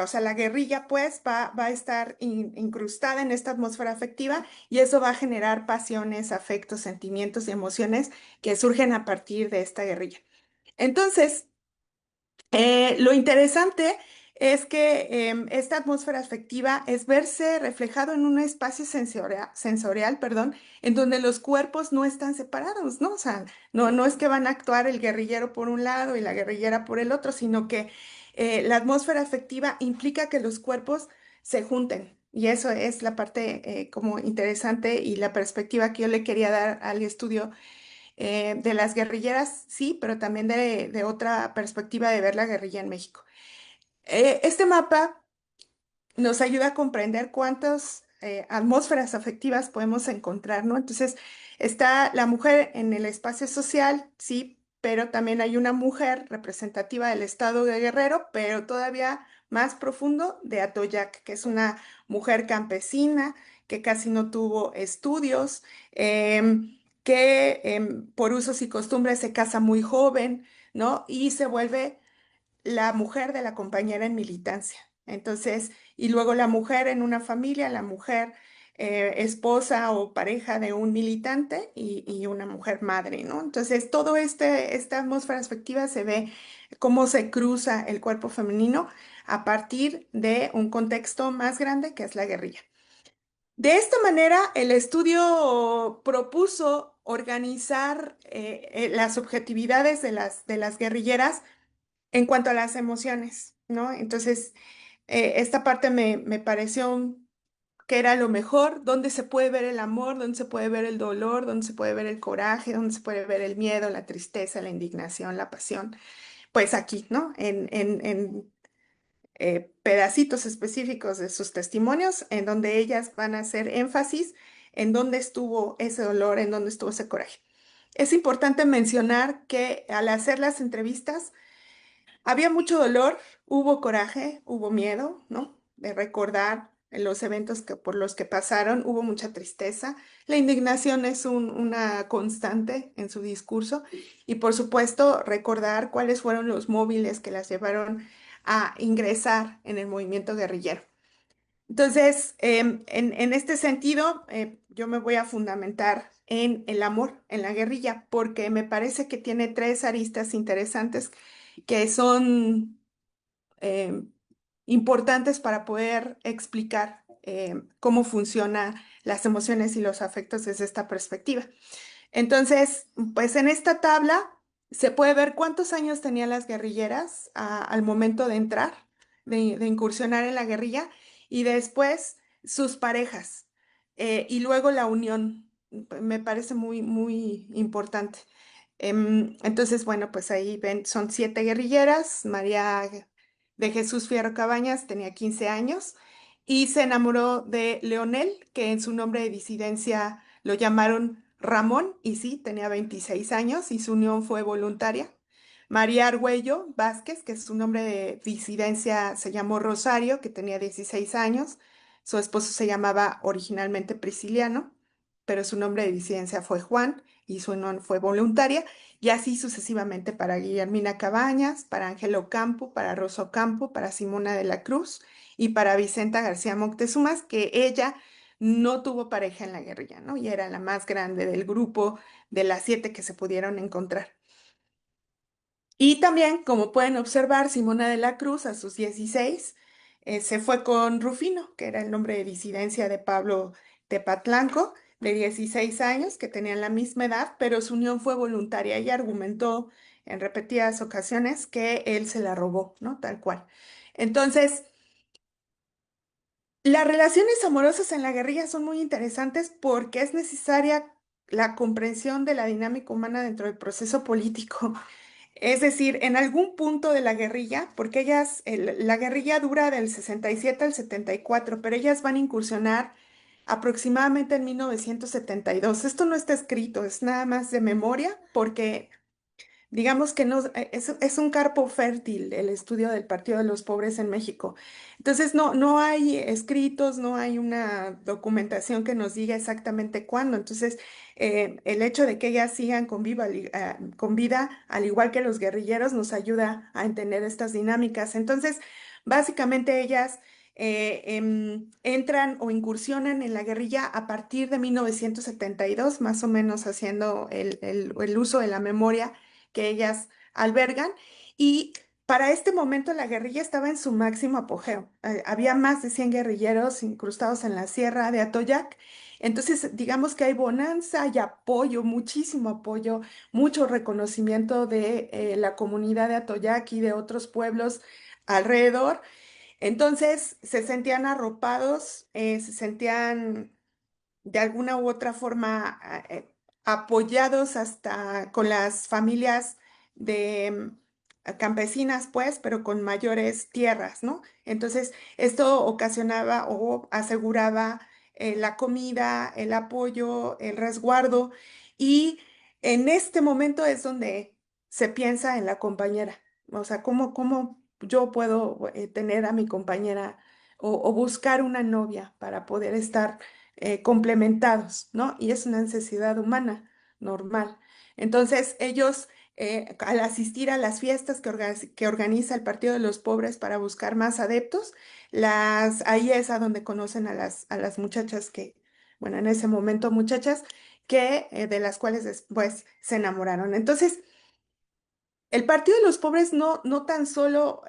o sea, la guerrilla pues va a estar incrustada en esta atmósfera afectiva y eso va a generar pasiones, afectos, sentimientos y emociones que surgen a partir de esta guerrilla. Entonces, lo interesante es que esta atmósfera afectiva es verse reflejado en un espacio sensorial, perdón, en donde los cuerpos no están separados, ¿no? O sea, no es que van a actuar el guerrillero por un lado y la guerrillera por el otro, sino que la atmósfera afectiva implica que los cuerpos se junten. Y eso es la parte como interesante y la perspectiva que yo le quería dar al estudio de las guerrilleras, sí, pero también de otra perspectiva de ver la guerrilla en México. Este mapa nos ayuda a comprender cuántas atmósferas afectivas podemos encontrar, ¿no? Entonces, está la mujer en el espacio social, sí, pero también hay una mujer representativa del estado de Guerrero, pero todavía más profundo de Atoyac, que es una mujer campesina que casi no tuvo estudios, que por usos y costumbres se casa muy joven, ¿no? Y se vuelve la mujer de la compañera en militancia. Entonces, y luego la mujer en una familia, la mujer esposa o pareja de un militante y una mujer madre, ¿no? Entonces, esta atmósfera afectiva se ve cómo se cruza el cuerpo femenino a partir de un contexto más grande que es la guerrilla. De esta manera, el estudio propuso organizar las subjetividades de las guerrilleras en cuanto a las emociones, ¿no? Entonces, esta parte me pareció que era lo mejor, donde se puede ver el amor, donde se puede ver el dolor, donde se puede ver el coraje, donde se puede ver el miedo, la tristeza, la indignación, la pasión. Pues aquí, ¿no? Pedacitos específicos de sus testimonios, en donde ellas van a hacer énfasis en dónde estuvo ese dolor, en dónde estuvo ese coraje. Es importante mencionar que al hacer las entrevistas, había mucho dolor, hubo coraje, hubo miedo, ¿no? De recordar los eventos por los que pasaron, hubo mucha tristeza. La indignación es una constante en su discurso y, por supuesto, recordar cuáles fueron los móviles que las llevaron a ingresar en el movimiento guerrillero. Entonces, en este sentido, yo me voy a fundamentar en el amor, en la guerrilla, porque me parece que tiene tres aristas interesantes que son eh, importantes para poder explicar cómo funcionan las emociones y los afectos desde esta perspectiva. Entonces, pues en esta tabla se puede ver cuántos años tenían las guerrilleras al momento de entrar, de incursionar en la guerrilla, y después sus parejas, y luego la unión. Me parece muy, muy importante. Entonces, bueno, pues ahí ven, son 7 guerrilleras. María de Jesús Fierro Cabañas tenía 15 años y se enamoró de Leonel, que en su nombre de disidencia lo llamaron Ramón, y sí, tenía 26 años y su unión fue voluntaria. María Argüello Vázquez, que es su nombre de disidencia, se llamó Rosario, que tenía 16 años. Su esposo se llamaba originalmente Prisciliano, pero su nombre de disidencia fue Juan y su unión fue voluntaria. Y así sucesivamente para Guillermina Cabañas, para Ángelo Campo, para Rosa Campo, para Simona de la Cruz y para Vicenta García Moctezumas, que ella no tuvo pareja en la guerrilla, ¿no? Y era la más grande del grupo de las 7 que se pudieron encontrar. Y también, como pueden observar, Simona de la Cruz a sus 16 se fue con Rufino, que era el nombre de disidencia de Pablo Tepatlanco, de 16 años, que tenían la misma edad, pero su unión fue voluntaria y argumentó en repetidas ocasiones que él se la robó, ¿no? Tal cual. Entonces, las relaciones amorosas en la guerrilla son muy interesantes porque es necesaria la comprensión de la dinámica humana dentro del proceso político. Es decir, en algún punto de la guerrilla, porque la guerrilla dura del 67 al 74, pero ellas van a incursionar aproximadamente en 1972. Esto no está escrito, es nada más de memoria, porque digamos que no, es un campo fértil el estudio del Partido de los Pobres en México. Entonces, no hay escritos, no hay una documentación que nos diga exactamente cuándo. Entonces, el hecho de que ellas sigan con vida, al igual que los guerrilleros, nos ayuda a entender estas dinámicas. Entonces, básicamente ellas entran o incursionan en la guerrilla a partir de 1972, más o menos haciendo el uso de la memoria que ellas albergan. Y para este momento la guerrilla estaba en su máximo apogeo. Había más de 100 guerrilleros incrustados en la sierra de Atoyac. Entonces, digamos que hay bonanza y apoyo, muchísimo apoyo, mucho reconocimiento de la comunidad de Atoyac y de otros pueblos alrededor. Entonces, se sentían arropados, se sentían de alguna u otra forma apoyados hasta con las familias de campesinas, pues, pero con mayores tierras, ¿no? Entonces, esto ocasionaba o aseguraba la comida, el apoyo, el resguardo, y en este momento es donde se piensa en la compañera, o sea, cómo yo puedo tener a mi compañera o buscar una novia para poder estar complementados, ¿no? Y es una necesidad humana normal. Entonces, ellos, al asistir a las fiestas que organiza el Partido de los Pobres para buscar más adeptos, ahí es a donde conocen a las muchachas bueno, en ese momento muchachas, que de las cuales después se enamoraron. Entonces, el Partido de los Pobres no tan solo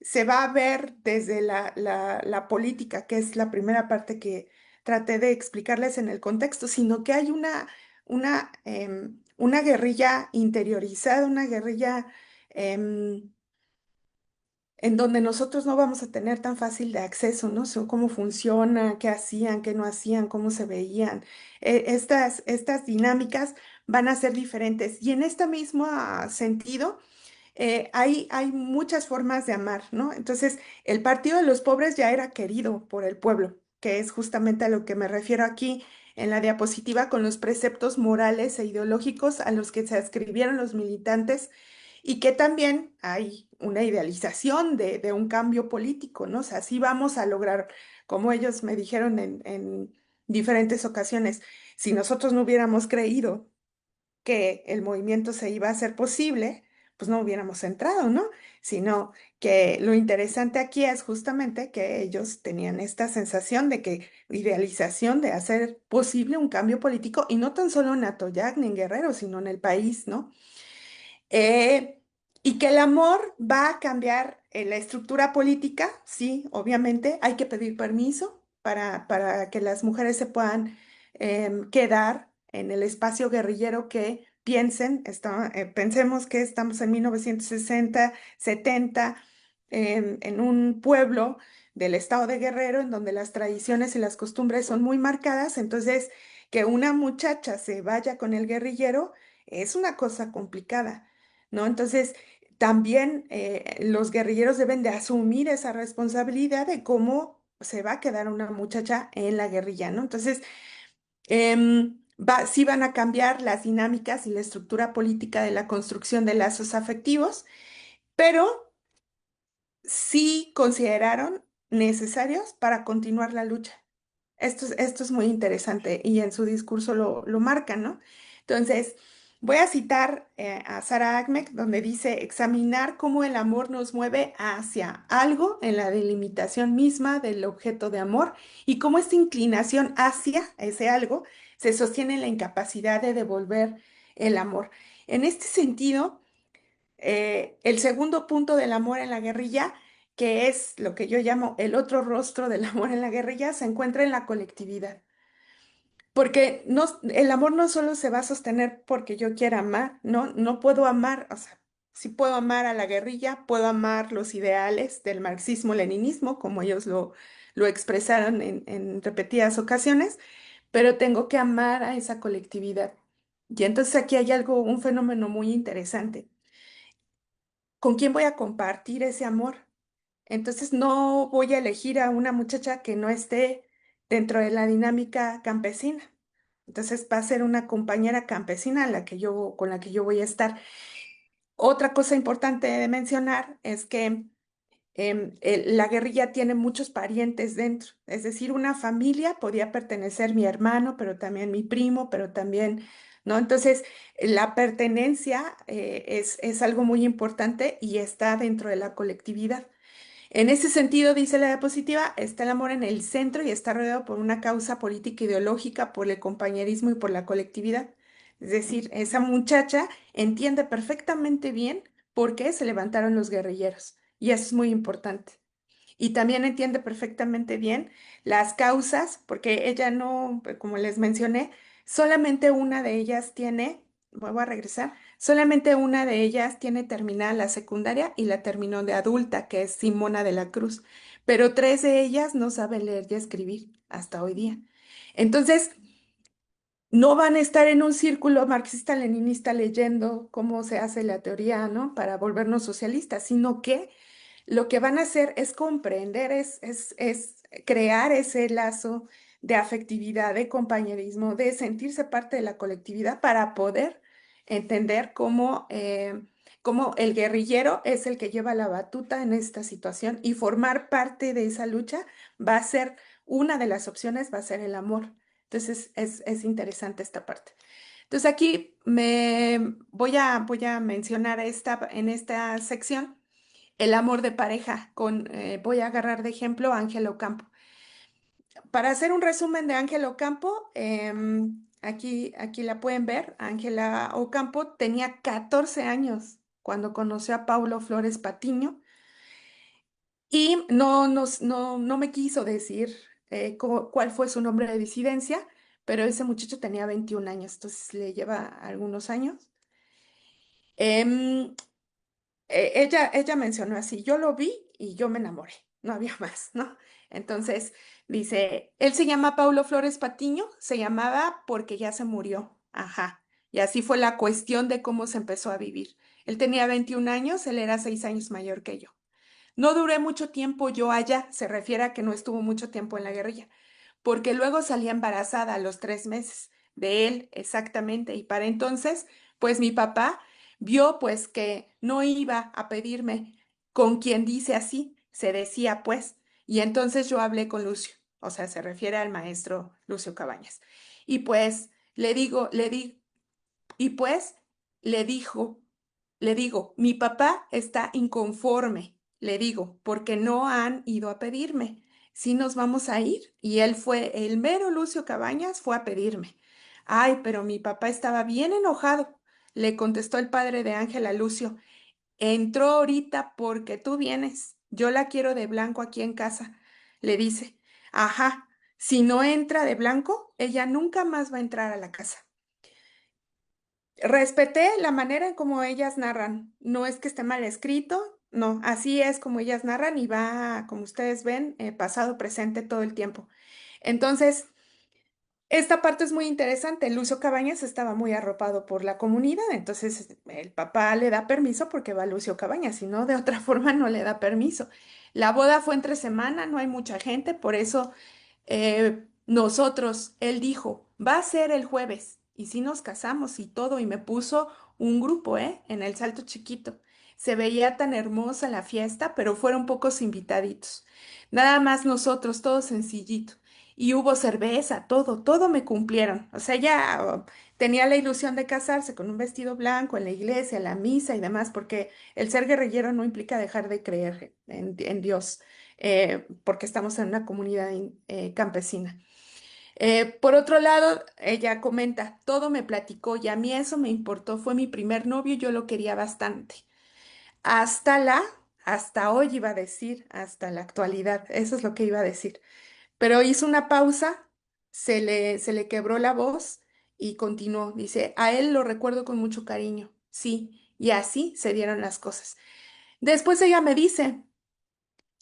se va a ver desde la política, que es la primera parte que traté de explicarles en el contexto, sino que hay una guerrilla interiorizada, una guerrilla em, en donde nosotros no vamos a tener tan fácil de acceso, ¿no? Cómo funciona, qué hacían, qué no hacían, cómo se veían. Estas dinámicas van a ser diferentes. Y en este mismo sentido, hay muchas formas de amar, ¿no? Entonces, el Partido de los Pobres ya era querido por el pueblo, que es justamente a lo que me refiero aquí en la diapositiva con los preceptos morales e ideológicos a los que se adscribieron los militantes y que también hay una idealización de un cambio político, ¿no? O sea, sí vamos a lograr, como ellos me dijeron en diferentes ocasiones, si nosotros no hubiéramos creído que el movimiento se iba a hacer posible, pues no hubiéramos entrado, ¿no? Sino que lo interesante aquí es justamente que ellos tenían esta sensación de que idealización de hacer posible un cambio político y no tan solo en Atoyac ni en Guerrero, sino en el país, ¿no? Eh, y que el amor va a cambiar la estructura política, sí, obviamente, hay que pedir permiso para que las mujeres se puedan quedar en el espacio guerrillero que pensemos que estamos en 1960, 70, en un pueblo del estado de Guerrero, en donde las tradiciones y las costumbres son muy marcadas, entonces que una muchacha se vaya con el guerrillero es una cosa complicada. ¿No? Entonces, también los guerrilleros deben de asumir esa responsabilidad de cómo se va a quedar una muchacha en la guerrilla, ¿no? Entonces, sí van a cambiar las dinámicas y la estructura política de la construcción de lazos afectivos, pero sí consideraron necesarios para continuar la lucha. Esto es muy interesante y en su discurso lo marcan, ¿no? Entonces, voy a citar a Sarah Ahmed, donde dice, examinar cómo el amor nos mueve hacia algo en la delimitación misma del objeto de amor y cómo esta inclinación hacia ese algo se sostiene en la incapacidad de devolver el amor. En este sentido, el segundo punto del amor en la guerrilla, que es lo que yo llamo el otro rostro del amor en la guerrilla, se encuentra en la colectividad. Porque el amor no solo se va a sostener porque yo quiera amar, no puedo amar, o sea, sí puedo amar a la guerrilla, puedo amar los ideales del marxismo-leninismo, como ellos lo expresaron en repetidas ocasiones, pero tengo que amar a esa colectividad. Y entonces aquí hay un fenómeno muy interesante. ¿Con quién voy a compartir ese amor? Entonces no voy a elegir a una muchacha que no esté dentro de la dinámica campesina. Entonces va a ser una compañera campesina con la que yo voy a estar. Otra cosa importante de mencionar es que la guerrilla tiene muchos parientes dentro. Es decir, una familia podía pertenecer mi hermano, pero también mi primo, pero también, ¿no? Entonces, la pertenencia es algo muy importante y está dentro de la colectividad. En ese sentido, dice la diapositiva, está el amor en el centro y está rodeado por una causa política ideológica, por el compañerismo y por la colectividad. Es decir, esa muchacha entiende perfectamente bien por qué se levantaron los guerrilleros. Y eso es muy importante. Y también entiende perfectamente bien las causas, porque ella no, como les mencioné, solamente una de ellas vuelvo a regresar, solamente una de ellas tiene terminada la secundaria y la terminó de adulta, que es Simona de la Cruz, pero tres de ellas no saben leer y escribir hasta hoy día. Entonces, no van a estar en un círculo marxista-leninista leyendo cómo se hace la teoría, ¿no? Para volvernos socialistas, sino que lo que van a hacer es comprender, es crear ese lazo de afectividad, de compañerismo, de sentirse parte de la colectividad para poder entender cómo el guerrillero es el que lleva la batuta en esta situación y formar parte de esa lucha va a ser, una de las opciones va a ser el amor. Entonces es interesante esta parte. Entonces aquí voy a mencionar en esta sección el amor de pareja voy a agarrar de ejemplo a Ángela Ocampo. para hacer un resumen de Ángela Ocampo, aquí la pueden ver. Ángela Ocampo tenía 14 años cuando conoció a Paulo Flores Patiño y no me quiso decir cuál fue su nombre de disidencia, pero ese muchacho tenía 21 años, entonces le lleva algunos años. Em, ella mencionó así, yo lo vi y yo me enamoré, no había más, ¿no? Entonces dice, él se llama Paulo Flores Patiño, se llamaba porque ya se murió, ajá. Y así fue la cuestión de cómo se empezó a vivir. Él tenía 21 años, él era 6 años mayor que yo. No duré mucho tiempo yo allá, se refiere a que no estuvo mucho tiempo en la guerrilla, porque luego salí embarazada a los 3 meses de él, exactamente, y para entonces, pues mi papá vio pues que no iba a pedirme con quien dice así, se decía pues, y entonces yo hablé con Lucio, o sea, se refiere al maestro Lucio Cabañas, y pues y pues le dijo, le digo, mi papá está inconforme, le digo, porque no han ido a pedirme. Sí nos vamos a ir. Y él fue, el mero Lucio Cabañas fue a pedirme. Ay, pero mi papá estaba bien enojado, le contestó el padre de Ángela a Lucio. Entró ahorita porque tú vienes. Yo la quiero de blanco aquí en casa. Le dice, ajá, si no entra de blanco, ella nunca más va a entrar a la casa. Respeté la manera en cómo ellas narran. No es que esté mal escrito, no, así es como ellas narran y va, como ustedes ven, pasado, presente todo el tiempo. Entonces, esta parte es muy interesante. Lucio Cabañas estaba muy arropado por la comunidad, entonces el papá le da permiso porque va Lucio Cabañas, si no, de otra forma no le da permiso. La boda fue entre semana, no hay mucha gente, por eso nosotros, él dijo, va a ser el jueves. Y sí nos casamos y todo, y me puso un grupo, en el Salto Chiquito. Se veía tan hermosa la fiesta, pero fueron pocos invitaditos. Nada más nosotros, todo sencillito. Y hubo cerveza, todo me cumplieron. O sea, ya tenía la ilusión de casarse con un vestido blanco en la iglesia, en la misa y demás, porque el ser guerrillero no implica dejar de creer en Dios, porque estamos en una comunidad campesina. Por otro lado, ella comenta, todo me platicó y a mí eso me importó, fue mi primer novio, yo lo quería bastante. Hasta hasta hoy iba a decir, hasta la actualidad, eso es lo que iba a decir. Pero hizo una pausa, se le quebró la voz y continuó. Dice, a él lo recuerdo con mucho cariño, sí, y así se dieron las cosas. Después ella me dice,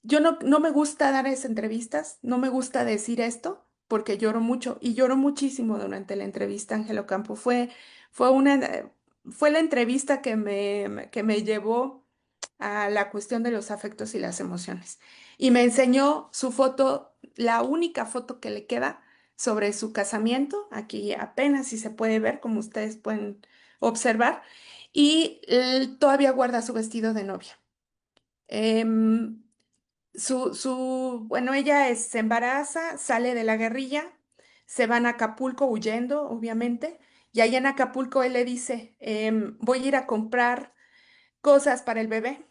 yo no me gusta dar esas entrevistas, no me gusta decir esto porque lloro mucho y lloro muchísimo durante la entrevista, Ángelo Campo. Fue fue la entrevista que me llevó a la cuestión de los afectos y las emociones. Y me enseñó su foto, la única foto que le queda sobre su casamiento. Aquí apenas si se puede ver, como ustedes pueden observar. Y todavía guarda su vestido de novia. Em, bueno, se embaraza, sale de la guerrilla, se van a Acapulco huyendo, obviamente, y allá en Acapulco él le dice, voy a ir a comprar cosas para el bebé,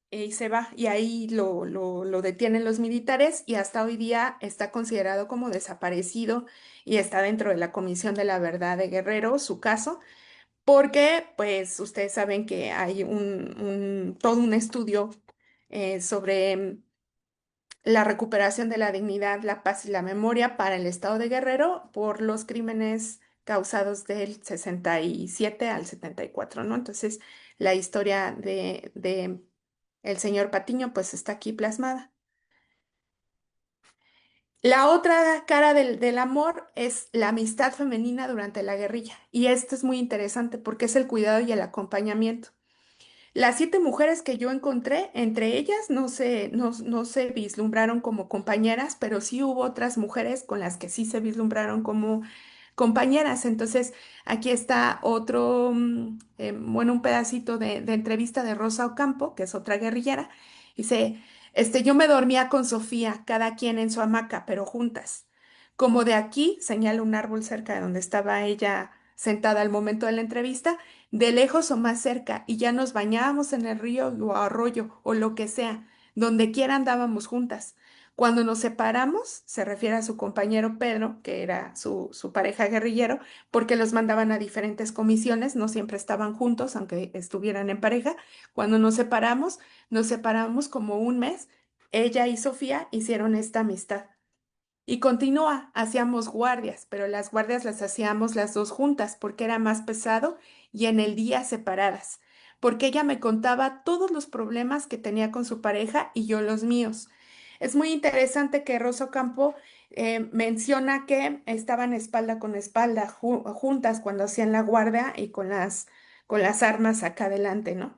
y se va, y ahí lo detienen los militares, y hasta hoy día está considerado como desaparecido, y está dentro de la Comisión de la Verdad de Guerrero, su caso, porque, pues, ustedes saben que hay todo un estudio sobre la recuperación de la dignidad, la paz y la memoria para el estado de Guerrero por los crímenes causados del 67 al 74, ¿no? Entonces, la historia de el señor Patiño, pues está aquí plasmada. La otra cara del amor es la amistad femenina durante la guerrilla. Y esto es muy interesante porque es el cuidado y el acompañamiento. Las 7 mujeres que yo encontré, entre ellas no se vislumbraron como compañeras, pero sí hubo otras mujeres con las que sí se vislumbraron como compañeras. Entonces, aquí está otro, bueno, un pedacito de entrevista de Rosa Ocampo, que es otra guerrillera. Dice, yo me dormía con Sofía, cada quien en su hamaca, pero juntas. Como de aquí, señala un árbol cerca de donde estaba ella sentada al momento de la entrevista, de lejos o más cerca, y ya nos bañábamos en el río o arroyo o lo que sea, donde quiera andábamos juntas. Cuando nos separamos, se refiere a su compañero Pedro, que era su pareja guerrillero, porque los mandaban a diferentes comisiones, no siempre estaban juntos, aunque estuvieran en pareja. Cuando nos separamos como un mes. Ella y Sofía hicieron esta amistad. Y continúa, hacíamos guardias, pero las guardias las hacíamos las dos juntas porque era más pesado y en el día separadas, porque ella me contaba todos los problemas que tenía con su pareja y yo los míos. Es muy interesante que Rosa Ocampo menciona que estaban espalda con espalda juntas cuando hacían la guardia y con las armas acá adelante, ¿no?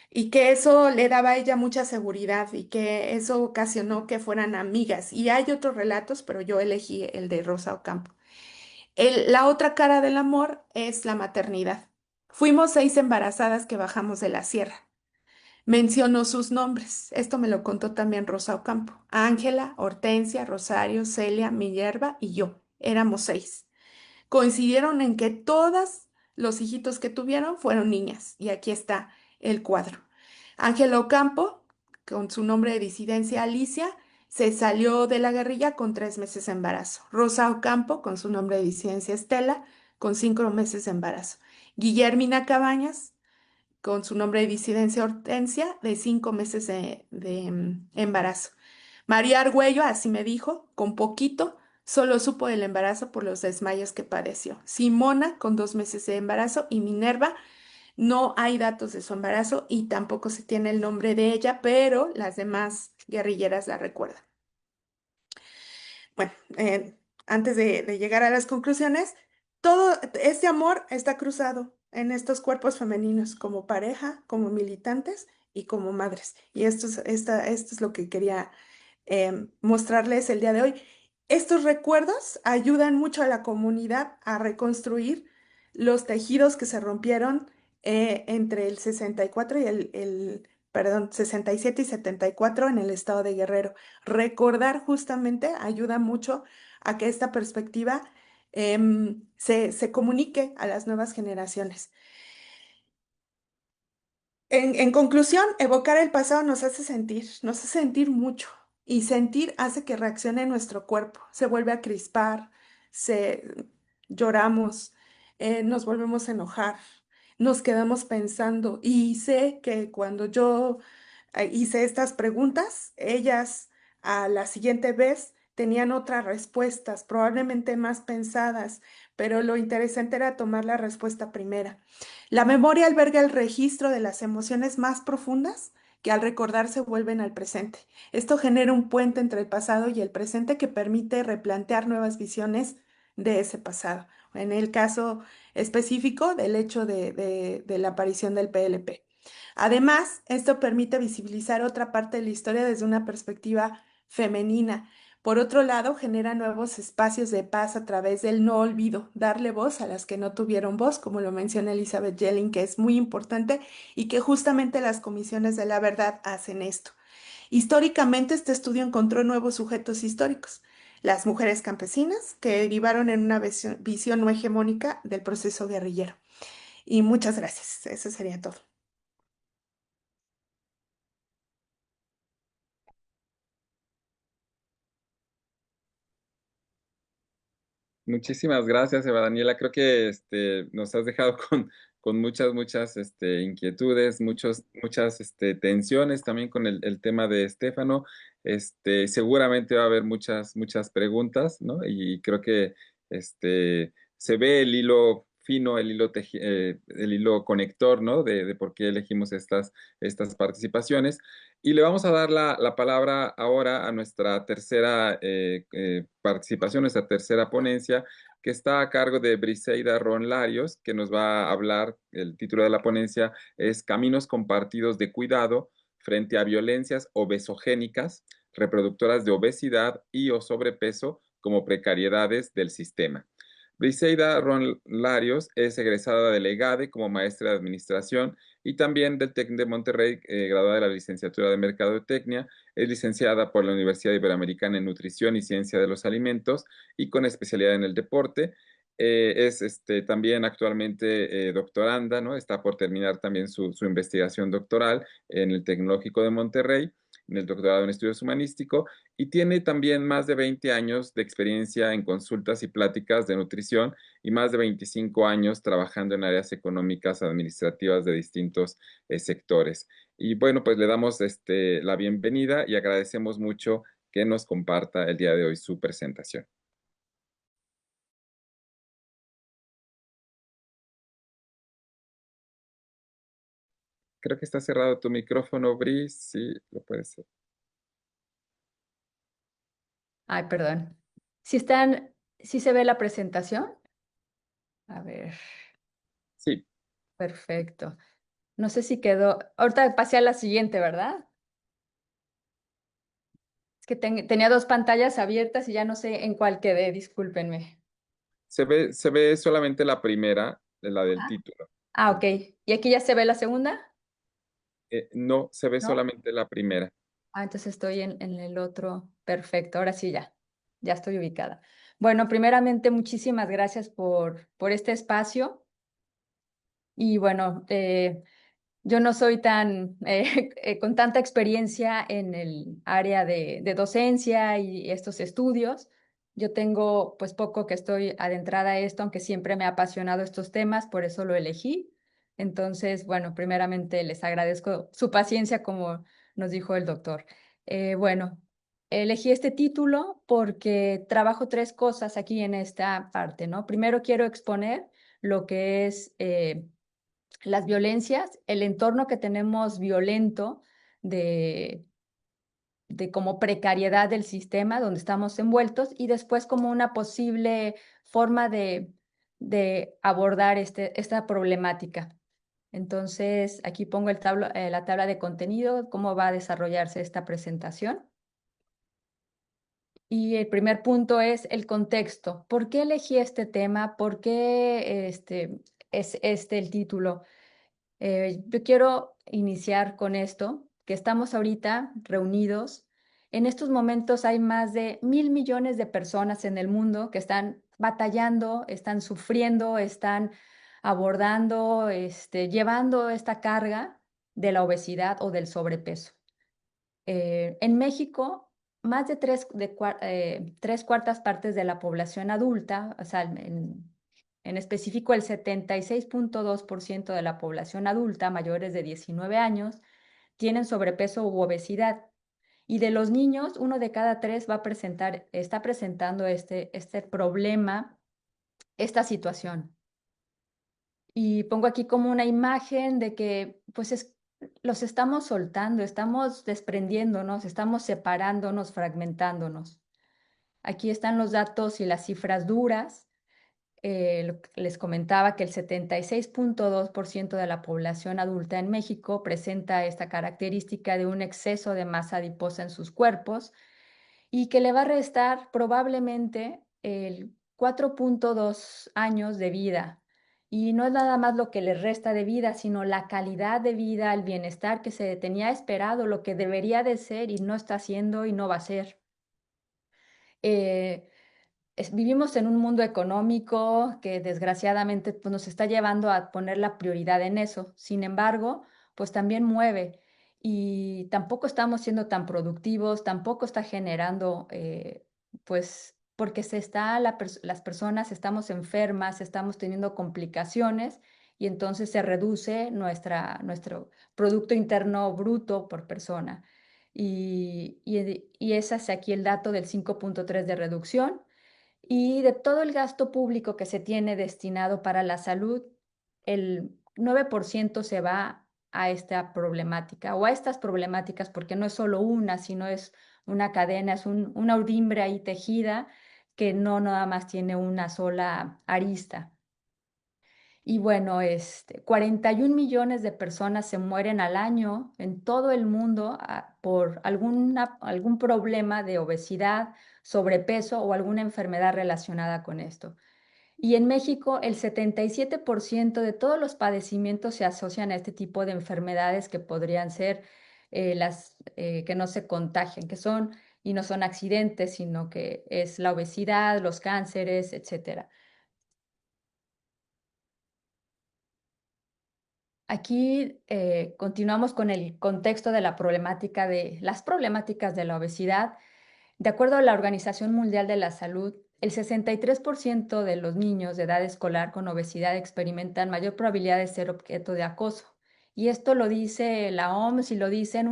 Y que eso le daba a ella mucha seguridad y que eso ocasionó que fueran amigas. Y hay otros relatos, pero yo elegí el de Rosa Ocampo. La otra cara del amor es la maternidad. Fuimos 6 embarazadas que bajamos de la sierra. Mencionó sus nombres. Esto me lo contó también Rosa Ocampo. Ángela, Hortensia, Rosario, Celia, Minerva y yo. Éramos 6. Coincidieron en que todas los hijitos que tuvieron fueron niñas. Y aquí está el cuadro. Ángela Ocampo, con su nombre de disidencia Alicia, se salió de la guerrilla con 3 meses de embarazo. Rosa Ocampo, con su nombre de disidencia Estela, con 5 meses de embarazo. Guillermina Cabañas, con su nombre de disidencia Hortensia, de 5 meses de embarazo. María Argüello, así me dijo, con poquito, solo supo del embarazo por los desmayos que padeció. Simona, con 2 meses de embarazo, y Minerva, no hay datos de su embarazo y tampoco se tiene el nombre de ella, pero las demás guerrilleras la recuerdan. Bueno, antes de llegar a las conclusiones, todo este amor está cruzado en estos cuerpos femeninos como pareja, como militantes y como madres. Y esto es lo que quería mostrarles el día de hoy. Estos recuerdos ayudan mucho a la comunidad a reconstruir los tejidos que se rompieron entre el 64 y perdón, 67 y 74 en el estado de Guerrero. Recordar justamente ayuda mucho a que esta perspectiva se comunique a las nuevas generaciones. En conclusión, evocar el pasado nos hace sentir mucho y sentir hace que reaccione nuestro cuerpo, se vuelve a crispar, se lloramos, nos volvemos a enojar, nos quedamos pensando y sé que cuando yo hice estas preguntas, ellas a la siguiente vez tenían otras respuestas, probablemente más pensadas, pero lo interesante era tomar la respuesta primera. La memoria alberga el registro de las emociones más profundas que al recordarse vuelven al presente. Esto genera un puente entre el pasado y el presente que permite replantear nuevas visiones de ese pasado. En el caso específico del hecho de la aparición del PLP. Además, esto permite visibilizar otra parte de la historia desde una perspectiva femenina. Por otro lado, genera nuevos espacios de paz a través del no olvido, darle voz a las que no tuvieron voz, como lo menciona Elizabeth Jelling, que es muy importante y que justamente las comisiones de la verdad hacen esto. Históricamente, este estudio encontró nuevos sujetos históricos, las mujeres campesinas, que derivaron en una visión no hegemónica del proceso guerrillero. Y muchas gracias. Eso sería todo. Muchísimas gracias, Eva Daniela. Creo que nos has dejado con muchas inquietudes, muchas tensiones también con el tema de Estefano. Seguramente va a haber muchas preguntas, ¿no? Y creo que se ve el hilo fino, el hilo conector, ¿no? De por qué elegimos estas participaciones. Y le vamos a dar la palabra ahora a nuestra tercera participación, nuestra tercera ponencia, que está a cargo de Briseida Ron Larios, que nos va a hablar. El título de la ponencia es Caminos compartidos de cuidado frente a violencias obesogénicas, reproductoras de obesidad y o sobrepeso como precariedades del sistema. Briseida Ron Larios es egresada del EGADE como maestra de administración y también del TEC de Monterrey, graduada de la licenciatura de Mercadotecnia. Es licenciada por la Universidad Iberoamericana en Nutrición y Ciencia de los Alimentos y con especialidad en el deporte. Es también actualmente doctoranda, ¿no? Está por terminar también su investigación doctoral en el Tecnológico de Monterrey en el doctorado en estudios humanísticos y tiene también más de 20 años de experiencia en consultas y pláticas de nutrición y más de 25 años trabajando en áreas económicas administrativas de distintos sectores. Y bueno, pues le damos la bienvenida y agradecemos mucho que nos comparta el día de hoy su presentación. Creo que está cerrado tu micrófono, Bri. Sí, lo puede ser. Ay, perdón. ¿Sí se ve la presentación? A ver, Sí, perfecto. No sé si quedó. Ahorita pasé a la siguiente, ¿verdad? Es que tenía dos pantallas abiertas y ya no sé en cuál quedé, discúlpenme. se ve solamente la primera, la del Ah, título. ok. ¿Y aquí ya se ve la segunda? No, se ve ¿No? solamente la primera. Ah, entonces estoy en el otro. Perfecto, ahora sí ya. Ya estoy ubicada. Bueno, primeramente, muchísimas gracias por este espacio. Y bueno, yo no soy tan con tanta experiencia en el área de docencia y estos estudios. Yo tengo pues poco que estoy adentrada a esto, aunque siempre me ha apasionado estos temas, por eso lo elegí. Entonces, bueno, primeramente les agradezco su paciencia, como nos dijo el doctor. Bueno, elegí este título porque trabajo tres cosas aquí en esta parte, ¿no? Primero quiero exponer lo que es las violencias, el entorno que tenemos violento de, de como precariedad del sistema donde estamos envueltos y después como una posible forma de abordar esta problemática. Entonces, aquí pongo la tabla de contenido, cómo va a desarrollarse esta presentación. Y el primer punto es el contexto. ¿Por qué elegí este tema? ¿Por qué es este el título? Yo quiero iniciar con esto, que estamos ahorita reunidos. En estos momentos hay más de 1.000 millones de personas en el mundo que están batallando, están sufriendo, están abordando, llevando esta carga de la obesidad o del sobrepeso. En México, más de tres cuartas partes de la población adulta, o sea, en específico el 76,2% de la población adulta mayores de 19 años tienen sobrepeso u obesidad. Y de los niños, uno de cada tres está presentando este problema, esta situación. Y pongo aquí como una imagen de que los estamos soltando, estamos desprendiéndonos, estamos separándonos, fragmentándonos. Aquí están los datos y las cifras duras. Les comentaba que el 76,2% de la población adulta en México presenta esta característica de un exceso de masa adiposa en sus cuerpos y que le va a restar probablemente el 4,2 años de vida. Y no es nada más lo que le resta de vida, sino la calidad de vida, el bienestar que se tenía esperado, lo que debería de ser y no está haciendo y no va a ser. Eh, Vivimos en un mundo económico que desgraciadamente pues, nos está llevando a poner la prioridad en eso. Sin embargo, pues también mueve y tampoco estamos siendo tan productivos, tampoco está generando, pues porque las personas estamos enfermas, estamos teniendo complicaciones y entonces se reduce nuestro Producto Interno Bruto por persona. Y ese es aquí el dato del 5,3 de reducción. Y de todo el gasto público que se tiene destinado para la salud, el 9% se va a esta problemática o a estas problemáticas, porque no es solo una, sino es una cadena, es una urdimbre ahí tejida que no nada más tiene una sola arista. Y bueno, 41 millones de personas se mueren al año en todo el mundo por algún problema de obesidad, sobrepeso o alguna enfermedad relacionada con esto. Y en México, el 77% de todos los padecimientos se asocian a este tipo de enfermedades que podrían ser las que no se contagian, que son y no son accidentes, sino que es la obesidad, los cánceres, etcétera. Aquí continuamos con el contexto de las problemáticas de la obesidad. De acuerdo a la Organización Mundial de la Salud, el 63% de los niños de edad escolar con obesidad experimentan mayor probabilidad de ser objeto de acoso. Y esto lo dice la OMS y lo dicen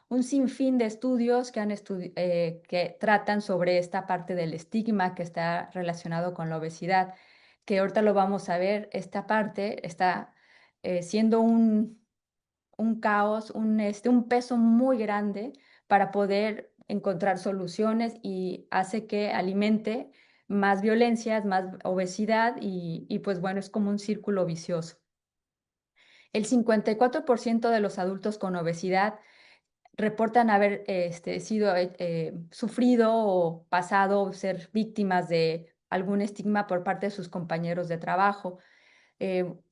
un sinfín de estudios que tratan sobre esta parte del estigma que está relacionado con la obesidad, que ahorita lo vamos a ver. Esta parte está siendo un caos, un peso muy grande para poder encontrar soluciones y hace que alimente más violencias, más obesidad y pues bueno, es como un círculo vicioso. El 54% de los adultos con obesidad reportan haber sufrido o pasado ser víctimas de algún estigma por parte de sus compañeros de trabajo,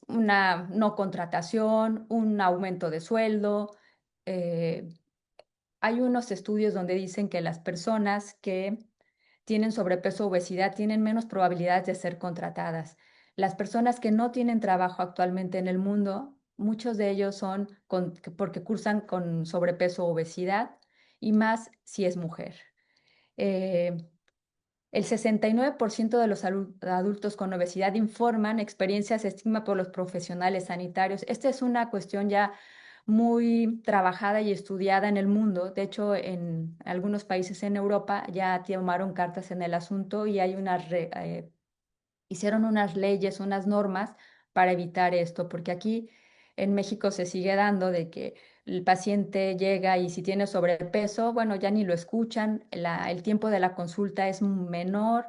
una no contratación, un aumento de sueldo. eh, Hay unos estudios donde dicen que las personas que tienen sobrepeso o obesidad tienen menos probabilidades de ser contratadas. Las personas que no tienen trabajo actualmente en el mundo, muchos de ellos son porque cursan con sobrepeso o obesidad y más si es mujer. Eh, el 69% de los adultos con obesidad informan experiencias de estigma por los profesionales sanitarios. Esta es una cuestión ya muy trabajada y estudiada en el mundo. De hecho, en algunos países en Europa ya tomaron cartas en el asunto y hay hicieron unas leyes, unas normas para evitar esto, porque aquí en México se sigue dando de que el paciente llega y si tiene sobrepeso, bueno, ya ni lo escuchan, el tiempo de la consulta es menor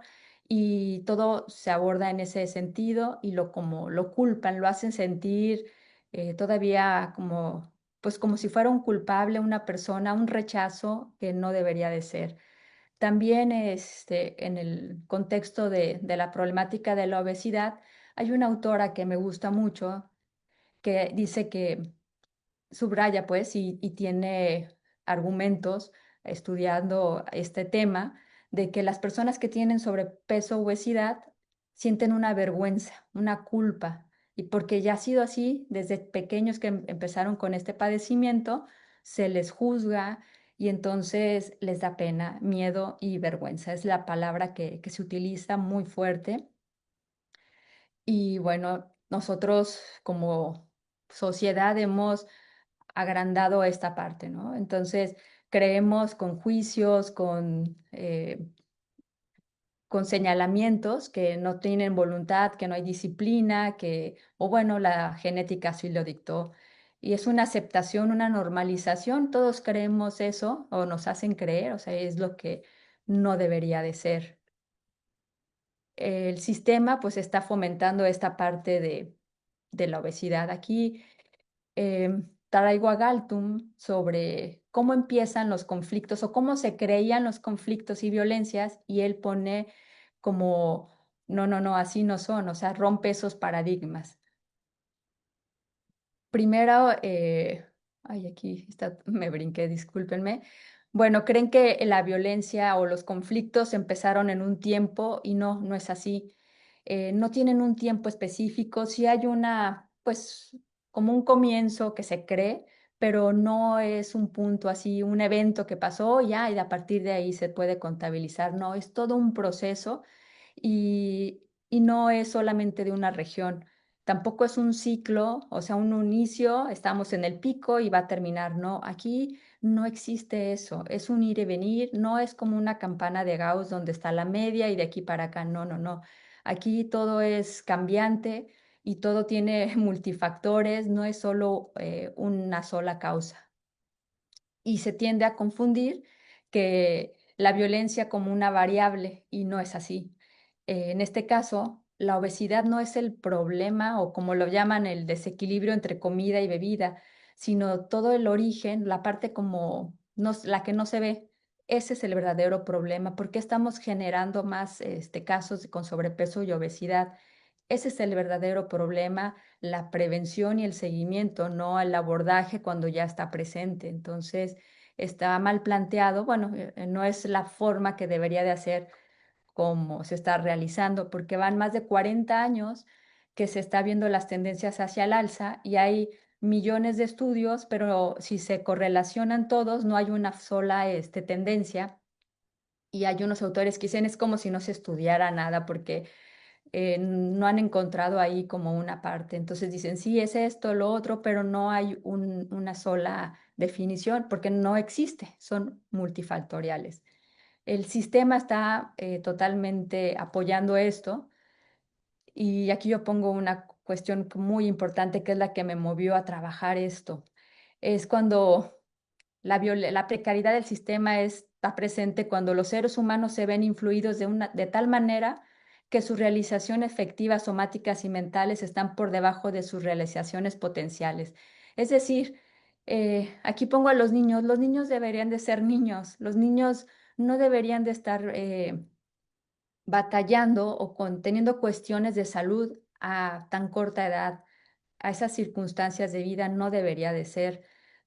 y todo se aborda en ese sentido y como lo culpan, lo hacen sentir todavía como, pues como si fuera un culpable, una persona, un rechazo que no debería de ser. También en el contexto de la problemática de la obesidad, hay una autora que me gusta mucho que dice que subraya pues y tiene argumentos estudiando este tema de que las personas que tienen sobrepeso o obesidad sienten una vergüenza, una culpa, y porque ya ha sido así desde pequeños que empezaron con este padecimiento, se les juzga y entonces les da pena, miedo y vergüenza. Es la palabra que se utiliza muy fuerte. Y bueno, nosotros como sociedad hemos agrandado esta parte, ¿no? Entonces, creemos con juicios, con señalamientos que no tienen voluntad, que no hay disciplina, o bueno, la genética sí lo dictó. Y es una aceptación, una normalización, todos creemos eso o nos hacen creer, o sea, es lo que no debería de ser. El sistema pues está fomentando esta parte de la obesidad. Aquí traigo a Galtung sobre cómo empiezan los conflictos o cómo se creían los conflictos y violencias y él pone como, no, no, no, así no son, o sea, rompe esos paradigmas. Primero, ay, aquí está, me brinqué, discúlpenme. Bueno, creen que la violencia o los conflictos empezaron en un tiempo y no, no es así. No tienen un tiempo específico, sí hay pues, como un comienzo que se cree, pero no es un punto así, un evento que pasó ya y a partir de ahí se puede contabilizar. No, es todo un proceso y no es solamente de una región. Tampoco es un ciclo, o sea, un inicio, estamos en el pico y va a terminar. No, aquí no existe eso. Es un ir y venir, no es como una campana de Gauss donde está la media y de aquí para acá. No, no, no. Aquí todo es cambiante y todo tiene multifactores, no es solo una sola causa. Y se tiende a confundir que la violencia como una variable y no es así. En este caso, la obesidad no es el problema o como lo llaman el desequilibrio entre comida y bebida, sino todo el origen, la parte como la que no se ve. Ese es el verdadero problema. ¿Por qué estamos generando más casos con sobrepeso y obesidad? Ese es el verdadero problema, la prevención y el seguimiento, no el abordaje cuando ya está presente. Entonces, está mal planteado. Bueno, no es la forma que debería de hacer como se está realizando, porque van más de 40 años que se está viendo las tendencias hacia el alza y hay millones de estudios, pero si se correlacionan todos, no hay una sola tendencia. Y hay unos autores que dicen es como si no se estudiara nada porque no han encontrado ahí como una parte. Entonces dicen, sí, es esto, lo otro, pero no hay una sola definición porque no existe, son multifactoriales. El sistema está totalmente apoyando esto y aquí yo pongo una cuestión muy importante que es la que me movió a trabajar esto. Es cuando la precariedad del sistema está presente cuando los seres humanos se ven influidos de tal manera que sus realizaciones efectivas, somáticas y mentales están por debajo de sus realizaciones potenciales. Es decir, aquí pongo a los niños deberían de ser niños, los niños no deberían de estar batallando o teniendo cuestiones de salud a tan corta edad. A esas circunstancias de vida no debería de ser.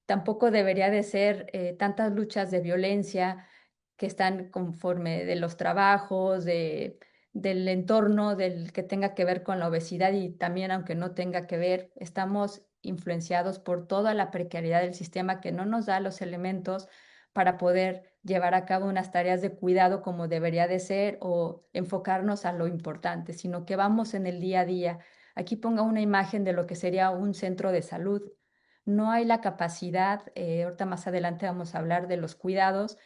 Tampoco debería de ser tantas luchas de violencia que están conforme de los trabajos, del entorno, del que tenga que ver con la obesidad y también aunque no tenga que ver, estamos influenciados por toda la precariedad del sistema que no nos da los elementos para poder llevar a cabo unas tareas de cuidado como debería de ser o enfocarnos a lo importante, sino que vamos en el día a día. Aquí ponga una imagen de lo que sería un centro de salud. No hay la capacidad, ahorita más adelante vamos a hablar de los cuidados.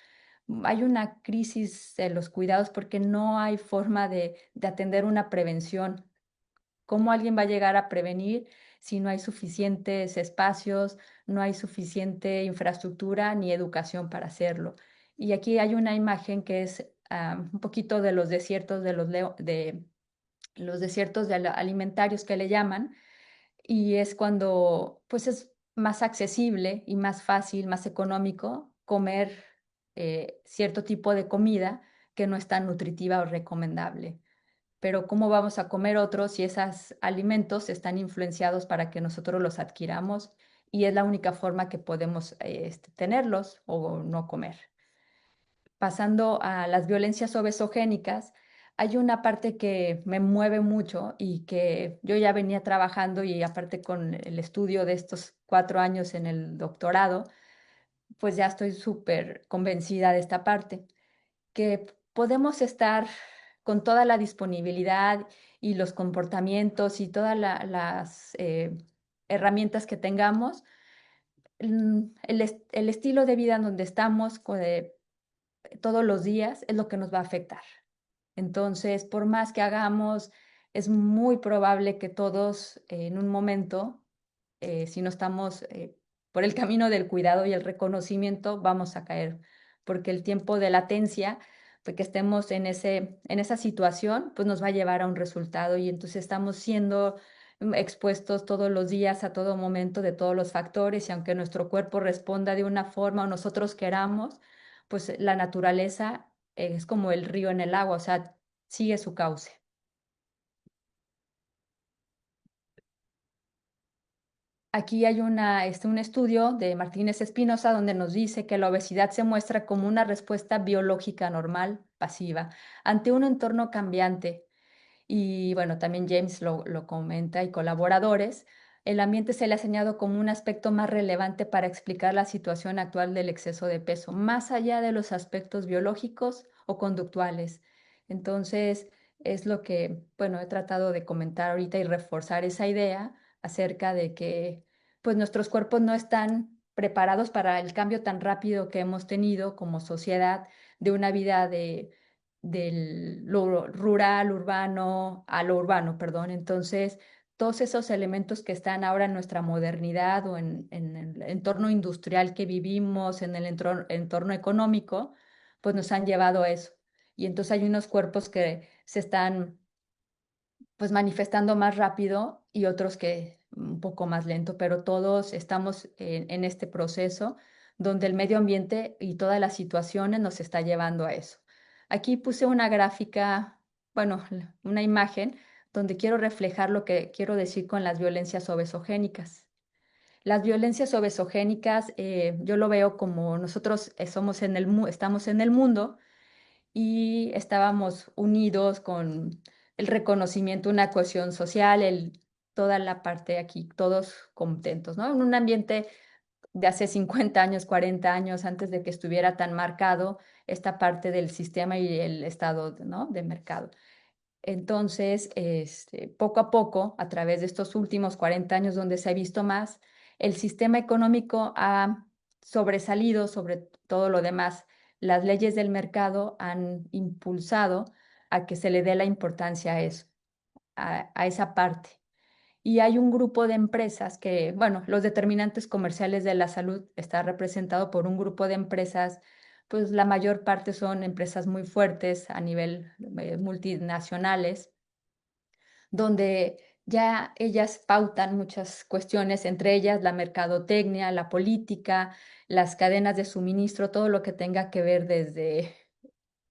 Hay una crisis de los cuidados porque no hay forma de atender una prevención. ¿Cómo alguien va a llegar a prevenir si no hay suficientes espacios, no hay suficiente infraestructura ni educación para hacerlo? Y aquí hay una imagen que es un poquito de los desiertos de los desiertos alimentarios que le llaman, y es cuando pues es más accesible y más fácil, más económico comer cierto tipo de comida que no es tan nutritiva o recomendable. Pero ¿cómo vamos a comer otros si esos alimentos están influenciados para que nosotros los adquiramos y es la única forma que podemos tenerlos o no comer? Pasando a las violencias obesogénicas, hay una parte que me mueve mucho y que yo ya venía trabajando y aparte con el estudio de estos 4 años en el doctorado, pues ya estoy súper convencida de esta parte, que podemos estar con toda la disponibilidad y los comportamientos y todas las herramientas que tengamos, el estilo de vida en donde estamos todos los días es lo que nos va a afectar. Entonces, por más que hagamos, es muy probable que todos en un momento, si no estamos por el camino del cuidado y el reconocimiento, vamos a caer, porque el tiempo de latencia, pues que estemos en esa situación, pues nos va a llevar a un resultado y entonces estamos siendo expuestos todos los días, a todo momento, de todos los factores y aunque nuestro cuerpo responda de una forma o nosotros queramos, pues la naturaleza es como el río en el agua, o sea, sigue su cauce. Aquí hay un estudio de Martínez Espinosa donde nos dice que la obesidad se muestra como una respuesta biológica normal, pasiva, ante un entorno cambiante. Y bueno, también James lo comenta y colaboradores. El ambiente se le ha señalado como un aspecto más relevante para explicar la situación actual del exceso de peso, más allá de los aspectos biológicos o conductuales. Entonces, es lo que, bueno, he tratado de comentar ahorita y reforzar esa idea acerca de que, pues, nuestros cuerpos no están preparados para el cambio tan rápido que hemos tenido como sociedad de una vida del lo rural, urbano, a lo urbano, perdón. Entonces, todos esos elementos que están ahora en nuestra modernidad o en el entorno industrial que vivimos, en el entorno económico, pues nos han llevado a eso. Y entonces hay unos cuerpos que se están pues manifestando más rápido y otros que un poco más lento, pero todos estamos en este proceso donde el medio ambiente y todas las situaciones nos está llevando a eso. Aquí puse una gráfica, bueno, una imagen donde quiero reflejar lo que quiero decir con las violencias obesogénicas. Las violencias obesogénicas, yo lo veo como nosotros estamos en el mundo y estábamos unidos el reconocimiento, una cohesión social, toda la parte aquí, todos contentos, ¿no? En un ambiente de hace 50 años, 40 años, antes de que estuviera tan marcado esta parte del sistema y el estado, ¿no?, de mercado. Entonces, poco a poco, a través de estos últimos 40 años donde se ha visto más, el sistema económico ha sobresalido sobre todo lo demás. Las leyes del mercado han impulsado a que se le dé la importancia a eso, a esa parte. Y hay un grupo de empresas que, bueno, los determinantes comerciales de la salud está representado por un grupo de empresas, pues la mayor parte son empresas muy fuertes a nivel multinacionales, donde ya ellas pautan muchas cuestiones, entre ellas la mercadotecnia, la política, las cadenas de suministro, todo lo que tenga que ver desde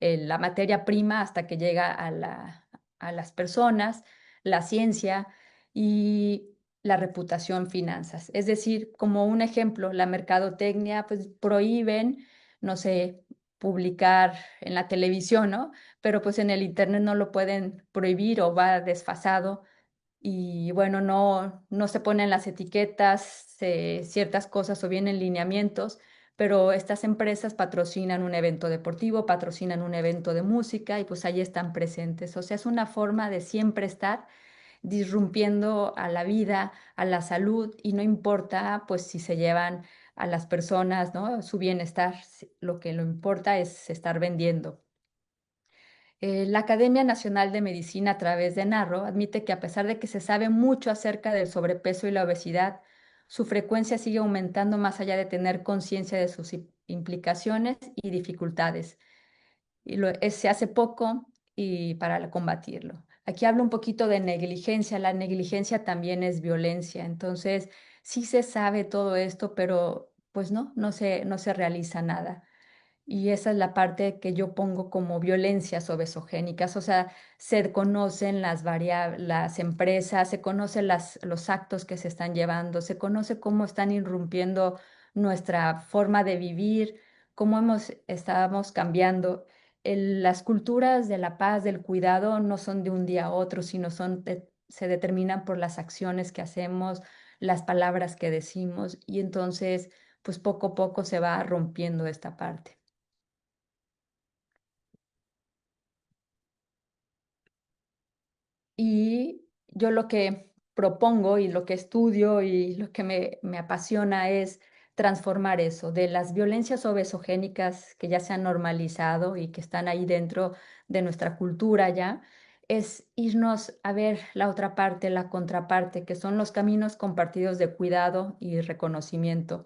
la materia prima hasta que llega a las personas, la ciencia y la reputación, finanzas. Es decir, como un ejemplo, la mercadotecnia, pues prohíben, no sé, publicar en la televisión, ¿no? Pero pues en el internet no lo pueden prohibir o va desfasado y bueno, no se ponen las etiquetas, ciertas cosas o vienen lineamientos, pero estas empresas patrocinan un evento deportivo, patrocinan un evento de música y pues ahí están presentes. O sea, es una forma de siempre estar disrumpiendo a la vida, a la salud y no importa pues si se llevan a las personas, ¿no?, su bienestar, lo que lo importa es estar vendiendo. La Academia Nacional de Medicina a través de Narro admite que a pesar de que se sabe mucho acerca del sobrepeso y la obesidad, su frecuencia sigue aumentando más allá de tener conciencia de sus implicaciones y dificultades. Se hace poco y para combatirlo. Aquí hablo un poquito de negligencia. La negligencia también es violencia. Entonces, sí se sabe todo esto, pero pues no se realiza nada. Y esa es la parte que yo pongo como violencias obesogénicas, o sea, se conocen las empresas, se conocen los actos que se están llevando, se conoce cómo están irrumpiendo nuestra forma de vivir, cómo estamos cambiando. Las culturas de la paz, del cuidado, no son de un día a otro, sino se determinan por las acciones que hacemos, las palabras que decimos, y entonces, pues poco a poco se va rompiendo esta parte. Y yo lo que propongo y lo que estudio y lo que me apasiona es transformar eso de las violencias obesogénicas que ya se han normalizado y que están ahí dentro de nuestra cultura ya, es irnos a ver la otra parte, la contraparte, que son los caminos compartidos de cuidado y reconocimiento.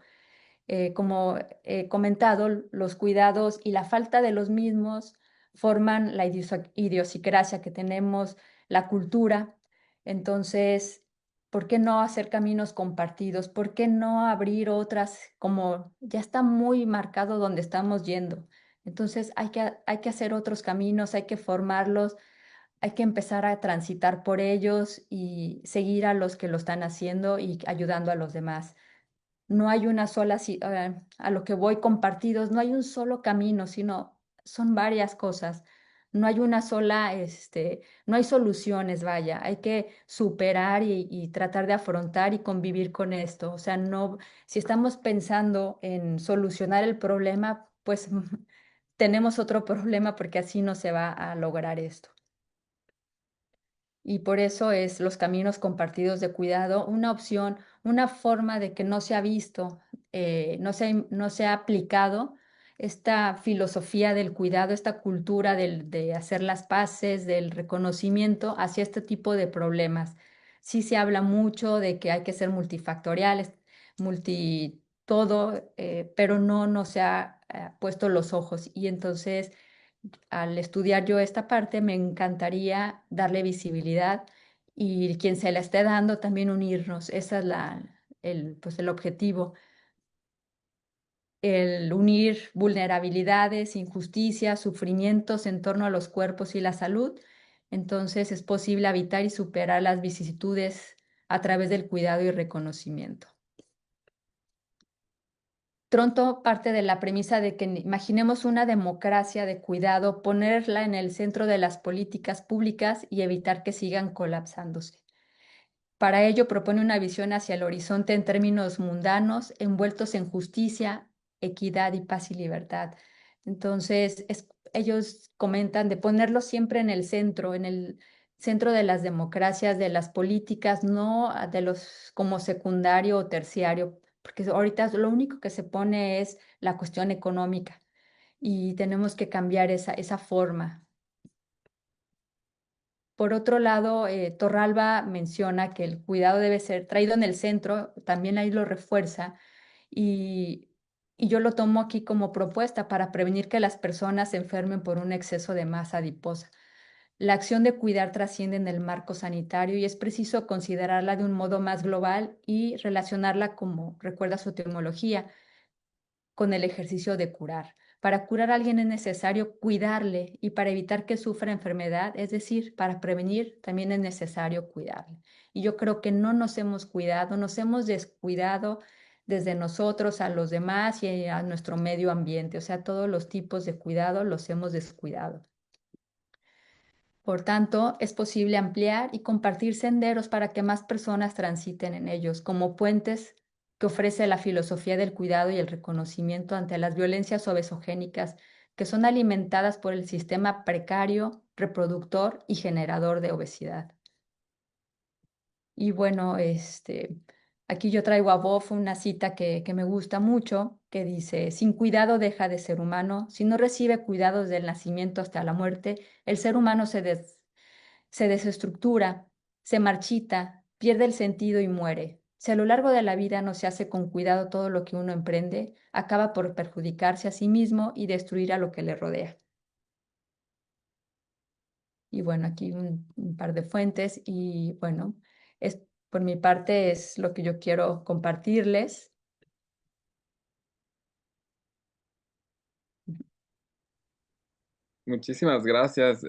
Como he comentado, los cuidados y la falta de los mismos forman la idiosincrasia que tenemos, la cultura. Entonces, ¿por qué no hacer caminos compartidos? ¿Por qué no abrir otras? Como ya está muy marcado donde estamos yendo. Entonces, hay que hacer otros caminos, hay que formarlos, hay que empezar a transitar por ellos y seguir a los que lo están haciendo y ayudando a los demás. No hay una sola, a lo que voy compartidos, no hay un solo camino, sino son varias cosas. No hay una sola, no hay soluciones, vaya, hay que superar y tratar de afrontar y convivir con esto. O sea, no, si estamos pensando en solucionar el problema, pues tenemos otro problema porque así no se va a lograr esto. Y por eso es los caminos compartidos de cuidado una opción, una forma de que no se ha visto, no se ha aplicado esta filosofía del cuidado, esta cultura de hacer las paces, del reconocimiento hacia este tipo de problemas. Sí se habla mucho de que hay que ser multifactoriales, multi todo, pero no se ha puesto los ojos. Y entonces al estudiar yo esta parte, me encantaría darle visibilidad y quien se la esté dando también unirnos. Esa es pues el objetivo, el unir vulnerabilidades, injusticias, sufrimientos en torno a los cuerpos y la salud. Entonces es posible habitar y superar las vicisitudes a través del cuidado y reconocimiento. Tronto parte de la premisa de que imaginemos una democracia de cuidado, ponerla en el centro de las políticas públicas y evitar que sigan colapsándose. Para ello propone una visión hacia el horizonte en términos mundanos, envueltos en justicia, equidad y paz y libertad. Entonces, ellos comentan de ponerlo siempre en el centro de las democracias, de las políticas, no de los como secundario o terciario, porque ahorita lo único que se pone es la cuestión económica y tenemos que cambiar esa forma. Por otro lado, Torralba menciona que el cuidado debe ser traído en el centro, también ahí lo refuerza, y, y yo lo tomo aquí como propuesta para prevenir que las personas se enfermen por un exceso de masa adiposa. La acción de cuidar trasciende en el marco sanitario y es preciso considerarla de un modo más global y relacionarla, como recuerda su etimología, con el ejercicio de curar. Para curar a alguien es necesario cuidarle y para evitar que sufra enfermedad, es decir, para prevenir, también es necesario cuidarle. Y yo creo que no nos hemos cuidado, nos hemos descuidado desde nosotros a los demás y a nuestro medio ambiente. O sea, todos los tipos de cuidado los hemos descuidado. Por tanto, es posible ampliar y compartir senderos para que más personas transiten en ellos, como puentes que ofrece la filosofía del cuidado y el reconocimiento ante las violencias obesogénicas que son alimentadas por el sistema precario, reproductor y generador de obesidad. Y bueno, aquí yo traigo a Boff una cita que me gusta mucho, que dice, sin cuidado deja de ser humano, si no recibe cuidados del nacimiento hasta la muerte, el ser humano se desestructura, se marchita, pierde el sentido y muere. Si a lo largo de la vida no se hace con cuidado todo lo que uno emprende, acaba por perjudicarse a sí mismo y destruir a lo que le rodea. Y bueno, aquí un par de fuentes y bueno, por mi parte es lo que yo quiero compartirles. Muchísimas gracias,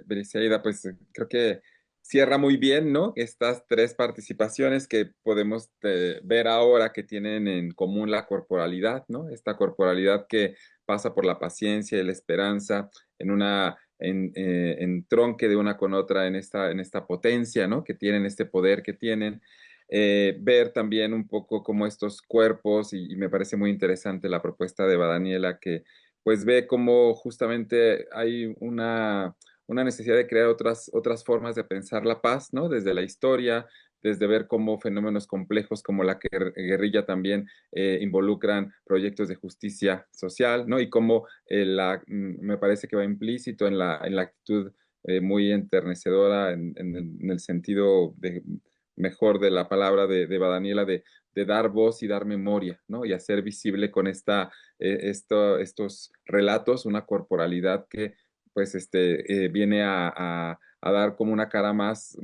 Briseida. Pues creo que cierra muy bien, ¿no? Estas tres participaciones que podemos ver ahora que tienen en común la corporalidad, ¿no? Esta corporalidad que pasa por la paciencia y la esperanza en tronque de una con otra en esta potencia, ¿no? Que tienen, este poder que tienen. Ver también un poco cómo estos cuerpos, y me parece muy interesante la propuesta de Badaniela que pues ve cómo justamente hay una necesidad de crear otras formas de pensar la paz, ¿no? Desde la historia, desde ver cómo fenómenos complejos como la guerrilla también involucran proyectos de justicia social, ¿no? Y cómo me parece que va implícito en la actitud muy enternecedora en el sentido mejor de la palabra de Badaniela de dar voz y dar memoria, ¿no? Y hacer visible con estos relatos una corporalidad que pues viene a dar como una cara más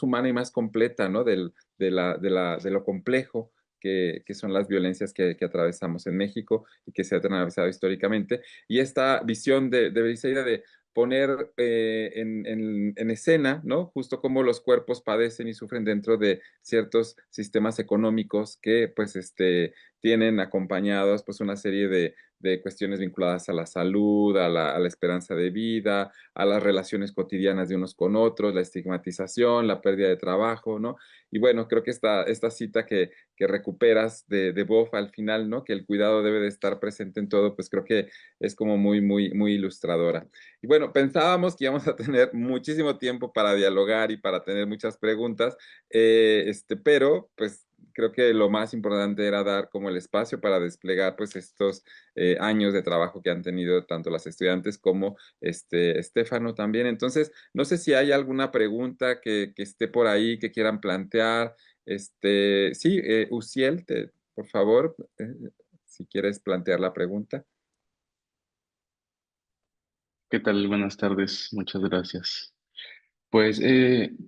humana y más completa, ¿no? De lo complejo que son las violencias que atravesamos en México y que se ha atravesado históricamente. Y esta visión de Briseida de poner en escena, ¿no? Justo cómo los cuerpos padecen y sufren dentro de ciertos sistemas económicos que, pues, tienen acompañados, pues, una serie de cuestiones vinculadas a la salud, a la esperanza de vida, a las relaciones cotidianas de unos con otros, la estigmatización, la pérdida de trabajo, ¿no? Y bueno, creo que esta cita que recuperas de Boff al final, ¿no? Que el cuidado debe de estar presente en todo, pues creo que es como muy, muy, muy ilustradora. Y bueno, pensábamos que íbamos a tener muchísimo tiempo para dialogar y para tener muchas preguntas, pero pues creo que lo más importante era dar como el espacio para desplegar pues estos años de trabajo que han tenido tanto las estudiantes como Estefano también. Entonces, no sé si hay alguna pregunta que esté por ahí que quieran plantear. Sí, Uciel, por favor, si quieres plantear la pregunta. ¿Qué tal? Buenas tardes, muchas gracias. Pues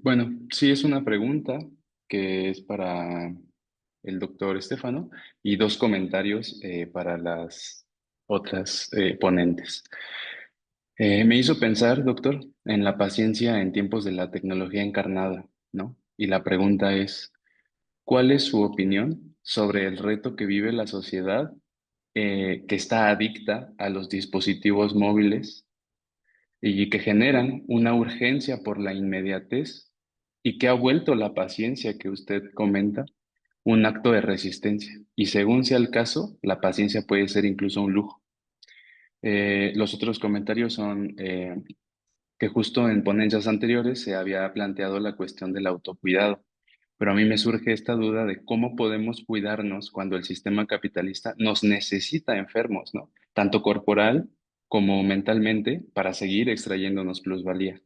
bueno, sí es una pregunta que es para el doctor Estefano y dos comentarios para las otras ponentes. Me hizo pensar, doctor, en la paciencia en tiempos de la tecnología encarnada, ¿no? Y la pregunta es, ¿cuál es su opinión sobre el reto que vive la sociedad que está adicta a los dispositivos móviles y que generan una urgencia por la inmediatez y que ha vuelto la paciencia que usted comenta un acto de resistencia. Y según sea el caso, la paciencia puede ser incluso un lujo. Los otros comentarios son que justo en ponencias anteriores se había planteado la cuestión del autocuidado, pero a mí me surge esta duda de cómo podemos cuidarnos cuando el sistema capitalista nos necesita enfermos, ¿no? Tanto corporal como mentalmente para seguir extrayéndonos plusvalía.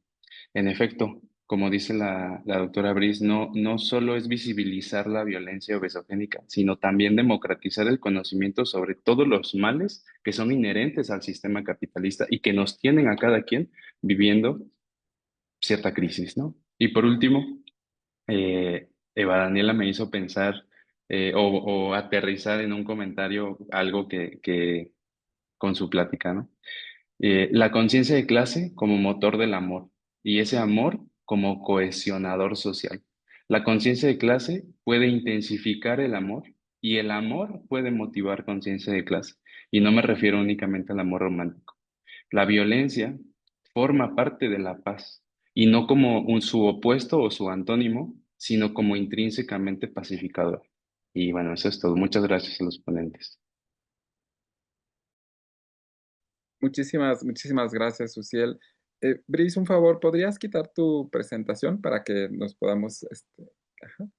En efecto, como dice la doctora Brice, no solo es visibilizar la violencia obesogénica, sino también democratizar el conocimiento sobre todos los males que son inherentes al sistema capitalista y que nos tienen a cada quien viviendo cierta crisis, ¿no? Y por último, Eva Daniela me hizo pensar o aterrizar en un comentario algo que con su plática, ¿no? La conciencia de clase como motor del amor y ese amor como cohesionador social. La conciencia de clase puede intensificar el amor y el amor puede motivar conciencia de clase. Y no me refiero únicamente al amor romántico. La violencia forma parte de la paz y no como su opuesto o su antónimo, sino como intrínsecamente pacificador. Y bueno, eso es todo. Muchas gracias a los ponentes. Muchísimas gracias, Suciel. Brice, un favor, ¿podrías quitar tu presentación para que nos podamos, ajá,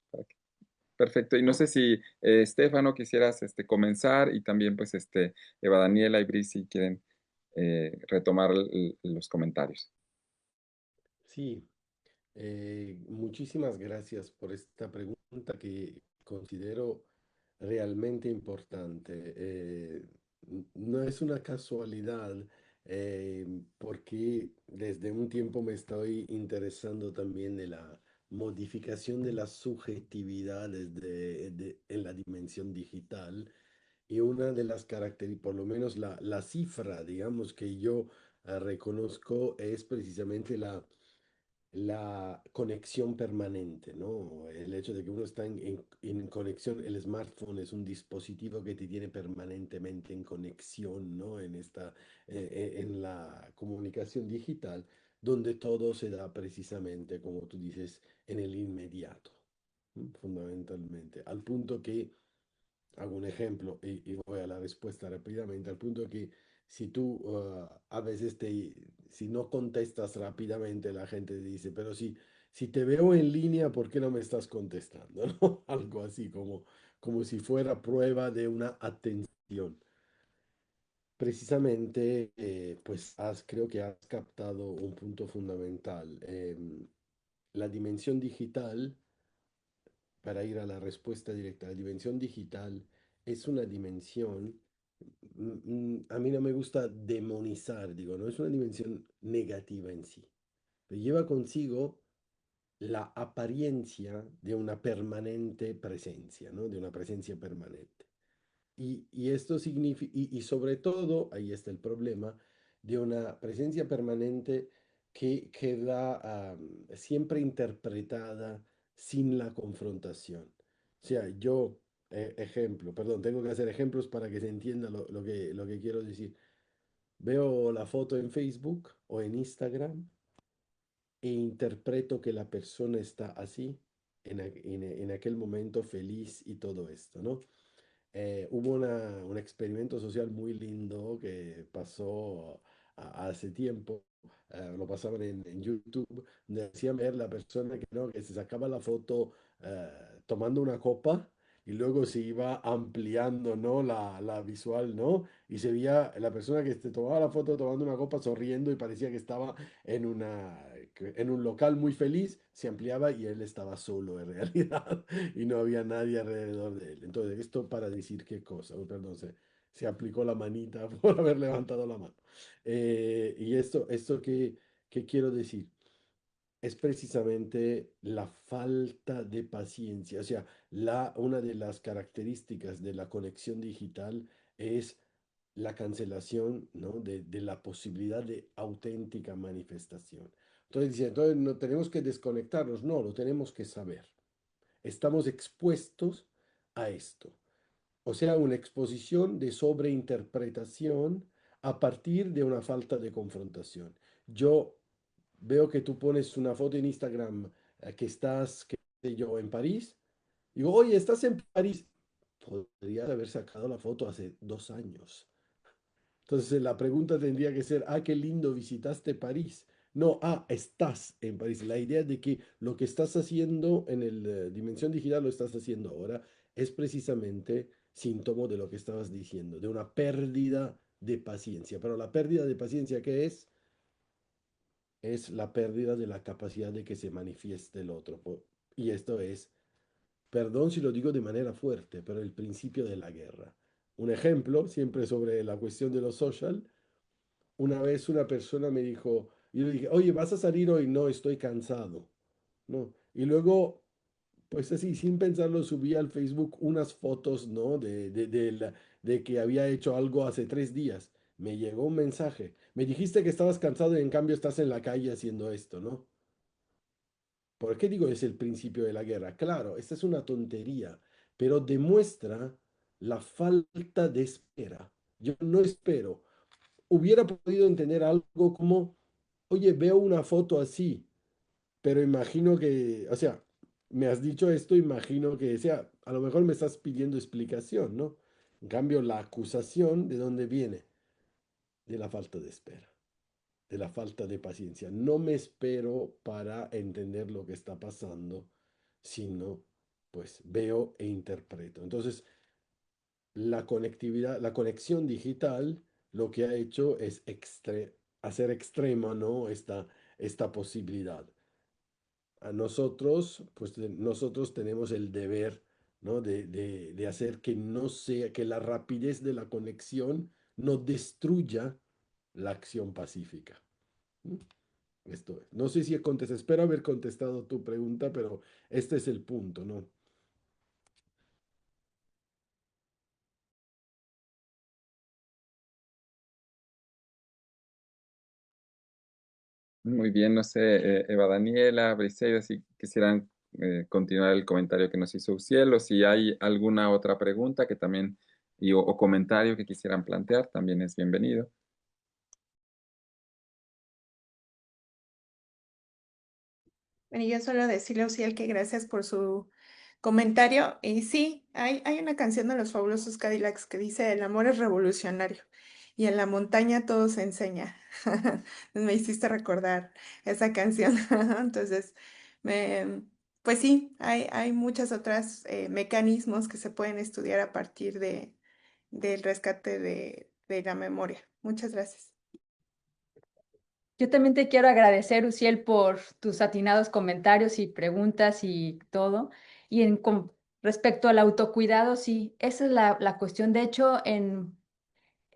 perfecto. Y no sé si Estefano quisieras comenzar y también pues Eva Daniela y Brice si quieren retomar los comentarios. Sí, muchísimas gracias por esta pregunta que considero realmente importante. No es una casualidad, porque desde un tiempo me estoy interesando también de la modificación de las subjetividades en la dimensión digital. Y una de las características, por lo menos la cifra, digamos, que yo reconozco es precisamente la conexión permanente, ¿no? El hecho de que uno está en conexión, el smartphone es un dispositivo que te tiene permanentemente en conexión, ¿no? En la comunicación digital, donde todo se da precisamente, como tú dices, en el inmediato, ¿no? Fundamentalmente, al punto que hago un ejemplo y voy a la respuesta rápidamente, al punto que si tú a veces si no contestas rápidamente, la gente te dice, pero si te veo en línea, ¿por qué no me estás contestando? ¿No? Algo así, como si fuera prueba de una atención. Precisamente, pues creo que has captado un punto fundamental. La dimensión digital, para ir a la respuesta directa, la dimensión digital es una dimensión, a mí no me gusta demonizar, digo, no es una dimensión negativa en sí, pero lleva consigo la apariencia de una permanente presencia, ¿no? De una presencia permanente. Y esto significa, y sobre todo, ahí está el problema, de una presencia permanente que queda siempre interpretada sin la confrontación. O sea, yo, ejemplo, perdón, tengo que hacer ejemplos para que se entienda lo que quiero decir. Veo la foto en Facebook o en Instagram e interpreto que la persona está así, en aquel momento feliz y todo esto, ¿no? Hubo un experimento social muy lindo que pasó hace tiempo, lo pasaban en YouTube, donde hacían ver la persona que, ¿no? que se sacaba la foto tomando una copa y luego se iba ampliando, ¿no? la visual, ¿no? Y se veía la persona que se tomaba la foto tomando una copa sonriendo y parecía que estaba en un local muy feliz, se ampliaba y él estaba solo en realidad y no había nadie alrededor de él. Entonces, esto para decir qué cosa. Oh, perdón, se aplicó la manita por haber levantado la mano. Y esto que quiero decir es precisamente la falta de paciencia. O sea, una de las características de la conexión digital es la cancelación, ¿no? de la posibilidad de auténtica manifestación. Entonces, dice, entonces no tenemos que desconectarnos, no, lo tenemos que saber. Estamos expuestos a esto. O sea, una exposición de sobreinterpretación a partir de una falta de confrontación. Yo veo que tú pones una foto en Instagram que estás, qué sé yo, en París. Digo, oye, estás en París. Podrías haber sacado la foto hace 2 años. Entonces la pregunta tendría que ser, ah, qué lindo, visitaste París. No, ah, estás en París. La idea de que lo que estás haciendo en el dimensión digital lo estás haciendo ahora es precisamente síntoma de lo que estabas diciendo, de una pérdida de paciencia. Pero la pérdida de paciencia, ¿qué es? Es la pérdida de la capacidad de que se manifieste el otro. Y esto es, perdón si lo digo de manera fuerte, pero el principio de la guerra. Un ejemplo, siempre sobre la cuestión de lo social. Una vez una persona me dijo, yo le dije, oye, ¿vas a salir hoy? No, estoy cansado. No. Y luego, pues así, sin pensarlo, subí al Facebook unas fotos, ¿no? De que había hecho algo hace 3 días. Me llegó un mensaje. Me dijiste que estabas cansado y en cambio estás en la calle haciendo esto, ¿no? ¿Por qué digo es el principio de la guerra? Claro, esta es una tontería, pero demuestra la falta de espera. Yo no espero. Hubiera podido entender algo como, oye, veo una foto así, pero imagino que, o sea, me has dicho esto, imagino que, o sea, a lo mejor me estás pidiendo explicación, ¿no? En cambio, la acusación, ¿de dónde viene? De la falta de espera, de la falta de paciencia. No me espero para entender lo que está pasando, sino, pues, veo e interpreto. Entonces, la conectividad, la conexión digital lo que ha hecho es hacer extrema, ¿no? Esta posibilidad. A nosotros, pues nosotros tenemos el deber, ¿no? De hacer que no sea, que la rapidez de la conexión no destruya la acción pacífica. ¿Mm? Esto es. No sé si espero haber contestado tu pregunta, pero este es el punto, ¿no? Muy bien, no sé, Eva Daniela, Briseida, si quisieran continuar el comentario que nos hizo Uciel, o si hay alguna otra pregunta que también, o comentario que quisieran plantear, también es bienvenido. Bueno, yo solo decirle a Uciel que gracias por su comentario. Y sí, hay una canción de los Fabulosos Cadillacs que dice, el amor es revolucionario y en la montaña todo se enseña. Me hiciste recordar esa canción. Entonces, me, pues sí, hay muchas otras mecanismos que se pueden estudiar a partir del rescate de la memoria. Muchas gracias. Yo también te quiero agradecer, Uciel, por tus atinados comentarios y preguntas y todo. Y con respecto al autocuidado, sí, esa es la cuestión. De hecho, en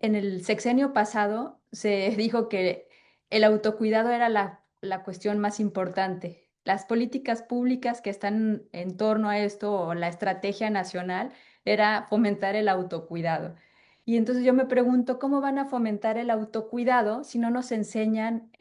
el sexenio pasado se dijo que el autocuidado era la cuestión más importante. Las políticas públicas que están en torno a esto o la estrategia nacional era fomentar el autocuidado. Y entonces yo me pregunto, ¿cómo van a fomentar el autocuidado si no nos enseñan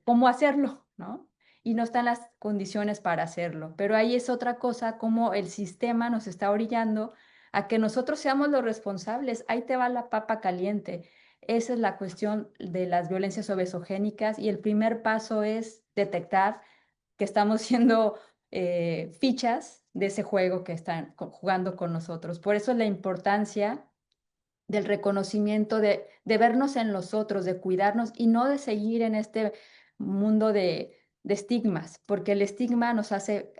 cómo hacerlo, ¿no? Y no están las condiciones para hacerlo. Pero ahí es otra cosa, cómo el sistema nos está orillando a que nosotros seamos los responsables. Ahí te va la papa caliente. Esa es la cuestión de las violencias obesogénicas y el primer paso es detectar que estamos siendo fichas de ese juego que están jugando con nosotros. Por eso la importancia del reconocimiento, de vernos en los otros, de cuidarnos y no de seguir en este mundo de estigmas, porque el estigma nos hace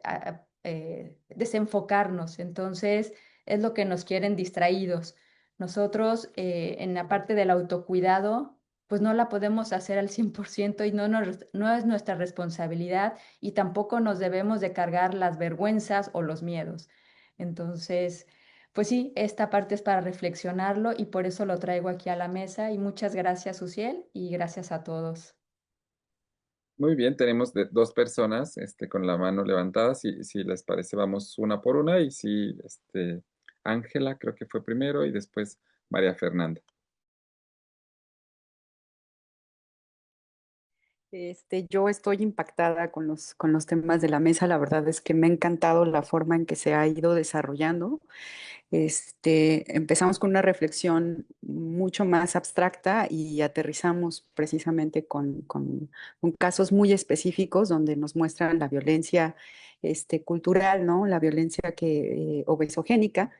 desenfocarnos, entonces es lo que nos quieren distraídos. Nosotros en la parte del autocuidado, pues no la podemos hacer al 100% y no es nuestra responsabilidad y tampoco nos debemos de cargar las vergüenzas o los miedos. Entonces, pues sí, esta parte es para reflexionarlo y por eso lo traigo aquí a la mesa. Y muchas gracias, Uciel, y gracias a todos. Muy bien, tenemos dos personas con la mano levantada. Si les parece, vamos una por una. Y si Ángela creo que fue primero y después María Fernanda. Yo estoy impactada con los temas de la mesa. La verdad es que me ha encantado la forma en que se ha ido desarrollando. Empezamos con una reflexión mucho más abstracta y aterrizamos precisamente con casos muy específicos donde nos muestran la violencia cultural, ¿no? La violencia obesogénica.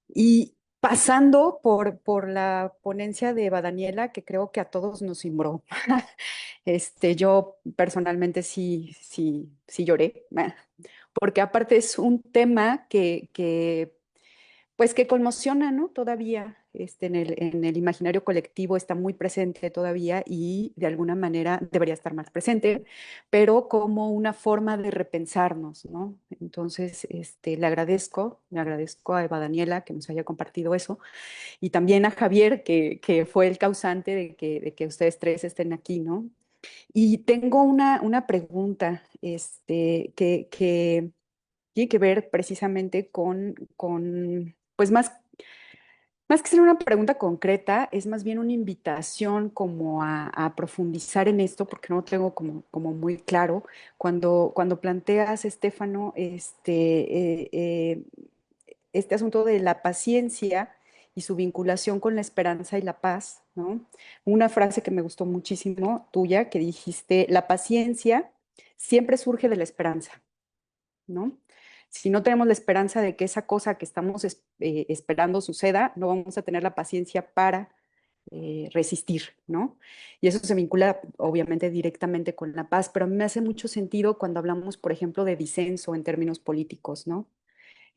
Y pasando por la ponencia de Eva Daniela, que creo que a todos nos cimbró. Yo personalmente sí lloré, porque aparte es un tema pues que conmociona, ¿no? Todavía en el imaginario colectivo está muy presente todavía y de alguna manera debería estar más presente, pero como una forma de repensarnos, ¿no? Entonces, le agradezco a Eva Daniela que nos haya compartido eso y también a Javier que fue el causante de que ustedes tres estén aquí, ¿no? Y tengo una pregunta que tiene que ver precisamente pues más que ser una pregunta concreta, es más bien una invitación como a profundizar en esto, porque no lo tengo como muy claro. Cuando planteas, Estefano, este asunto de la paciencia y su vinculación con la esperanza y la paz, ¿no? Una frase que me gustó muchísimo tuya, que dijiste, la paciencia siempre surge de la esperanza, ¿no? Si no tenemos la esperanza de que esa cosa que estamos esperando suceda, no vamos a tener la paciencia para resistir, ¿no? Y eso se vincula obviamente directamente con la paz, pero a mí me hace mucho sentido cuando hablamos, por ejemplo, de disenso en términos políticos, ¿no?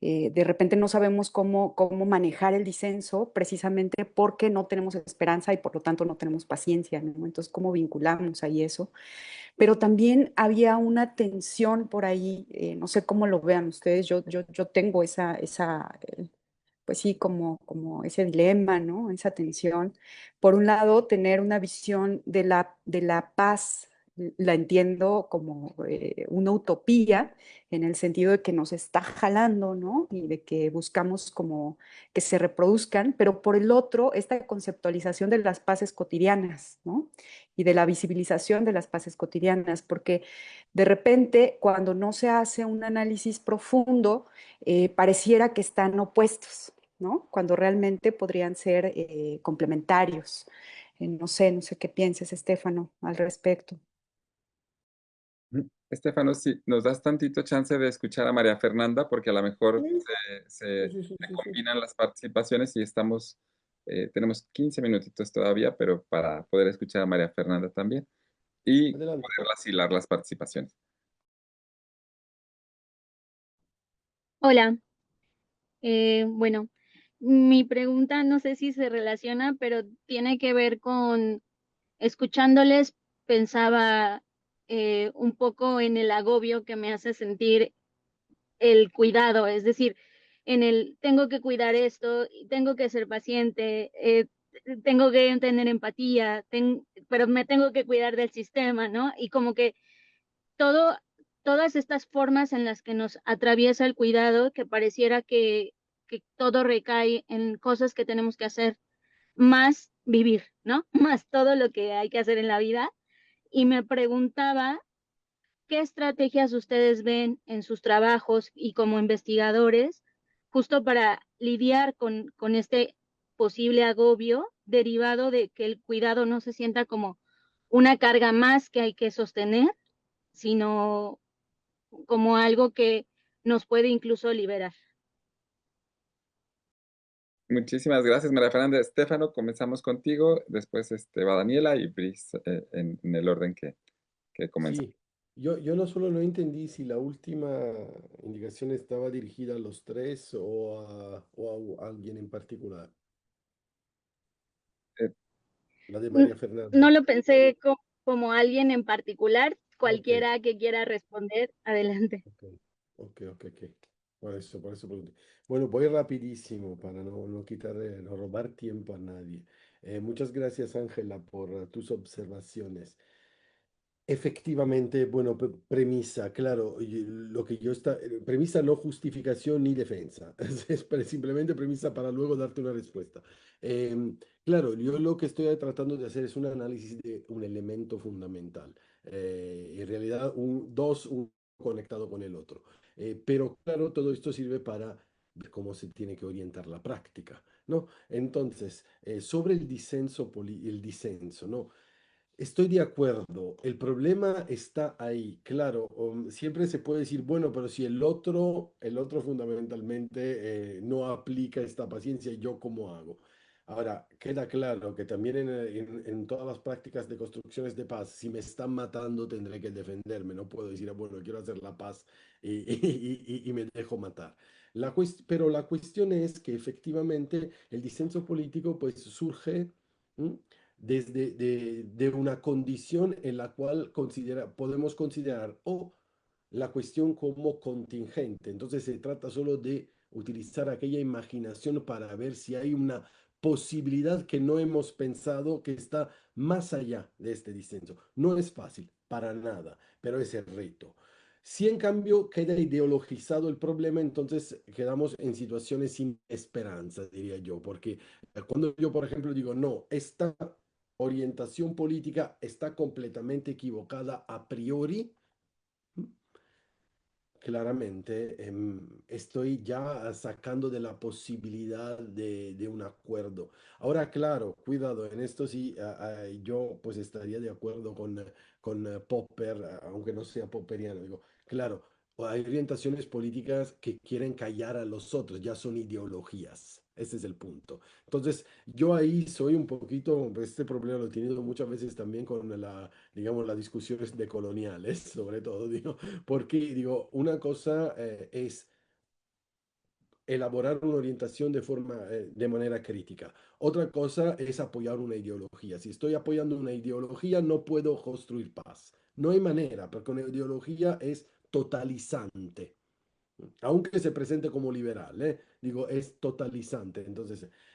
De repente no sabemos cómo manejar el disenso precisamente porque no tenemos esperanza y por lo tanto no tenemos paciencia, ¿no? Entonces, ¿cómo vinculamos ahí eso? Pero también había una tensión por ahí, no sé cómo lo vean ustedes, yo tengo pues sí, como ese dilema, ¿no? Esa tensión. Por un lado, tener una visión de la paz, la entiendo como una utopía, en el sentido de que nos está jalando, ¿no? Y de que buscamos como que se reproduzcan, pero por el otro, esta conceptualización de las paces cotidianas, ¿no? Y de la visibilización de las paces cotidianas, porque de repente, cuando no se hace un análisis profundo, pareciera que están opuestos, ¿no? Cuando realmente podrían ser complementarios. No sé qué pienses, Estefano, al respecto. Estefano, si nos das tantito chance de escuchar a María Fernanda, porque a lo mejor Sí, sí, se sí, sí, sí, sí. combinan las participaciones y tenemos 15 minutitos todavía, pero para poder escuchar a María Fernanda también y Adelante. poder vacilar las participaciones. Hola, bueno, mi pregunta no sé si se relaciona, pero tiene que ver con escuchándoles, pensaba un poco en el agobio que me hace sentir el cuidado, es decir, en el tengo que cuidar esto, tengo que ser paciente, tengo que tener empatía, pero me tengo que cuidar del sistema, ¿no? Y como que todo, todas estas formas en las que nos atraviesa el cuidado, que pareciera que todo recae en cosas que tenemos que hacer, más vivir, ¿no? Más todo lo que hay que hacer en la vida. Y me preguntaba, ¿qué estrategias ustedes ven en sus trabajos y como investigadores justo para lidiar con este posible agobio derivado de que el cuidado no se sienta como una carga más que hay que sostener, sino como algo que nos puede incluso liberar? Muchísimas gracias, María Fernanda. Estefano, comenzamos contigo, después va Daniela y Brice en el orden que comenzamos. Sí, yo no solo no entendí si la última indicación estaba dirigida a los tres o a alguien en particular, Eh, la de María Fernanda. No lo pensé como alguien en particular, Ok, cualquiera que quiera responder, adelante. ok, ok. Por eso pregunté. Bueno, voy rapidísimo para no quitar, no robar tiempo a nadie. Muchas gracias, Ángela, por tus observaciones. Efectivamente, bueno, premisa, claro, lo que yo está, premisa no justificación ni defensa, es simplemente premisa para luego darte una respuesta. Claro, yo lo que estoy tratando de hacer es un análisis de un elemento fundamental. En realidad, uno conectado con el otro. Pero claro, todo esto sirve para ver cómo se tiene que orientar la práctica, ¿no? Entonces, sobre el disenso, ¿no? Estoy de acuerdo. El problema está ahí. Claro, siempre se puede decir, bueno, pero si el otro fundamentalmente no aplica esta paciencia, ¿yo cómo hago? Ahora, queda claro que también en todas las prácticas de construcciones de paz, si me están matando, tendré que defenderme. No puedo decir, "Ah, bueno, quiero hacer la paz y, y me dejo matar". Pero la cuestión es que efectivamente el disenso político pues surge. ¿M? De una condición en la cual podemos considerar o la cuestión como contingente. Entonces se trata solo de utilizar aquella imaginación para ver si hay una posibilidad que no hemos pensado que está más allá de este disenso. No es fácil, para nada, pero es el reto. Si en cambio queda ideologizado el problema, entonces quedamos en situaciones sin esperanza, diría yo, porque cuando yo, por ejemplo, digo, no, esta orientación política está completamente equivocada a priori, claramente estoy ya sacando de la posibilidad de un acuerdo. Ahora, claro, cuidado, en esto sí, yo pues estaría de acuerdo con Popper, aunque no sea popperiano, digo, claro, hay orientaciones políticas que quieren callar a los otros, ya son ideologías. Ese es el punto. Entonces, yo ahí soy un poquito, pues, este problema lo he tenido muchas veces también con digamos, las discusiones de coloniales, sobre todo, digo, porque, digo, una cosa es elaborar una orientación de manera crítica. Otra cosa es apoyar una ideología. Si estoy apoyando una ideología, no puedo construir paz. No hay manera, porque una ideología es totalizante, aunque se presente como liberal, ¿eh? Digo, es totalizante.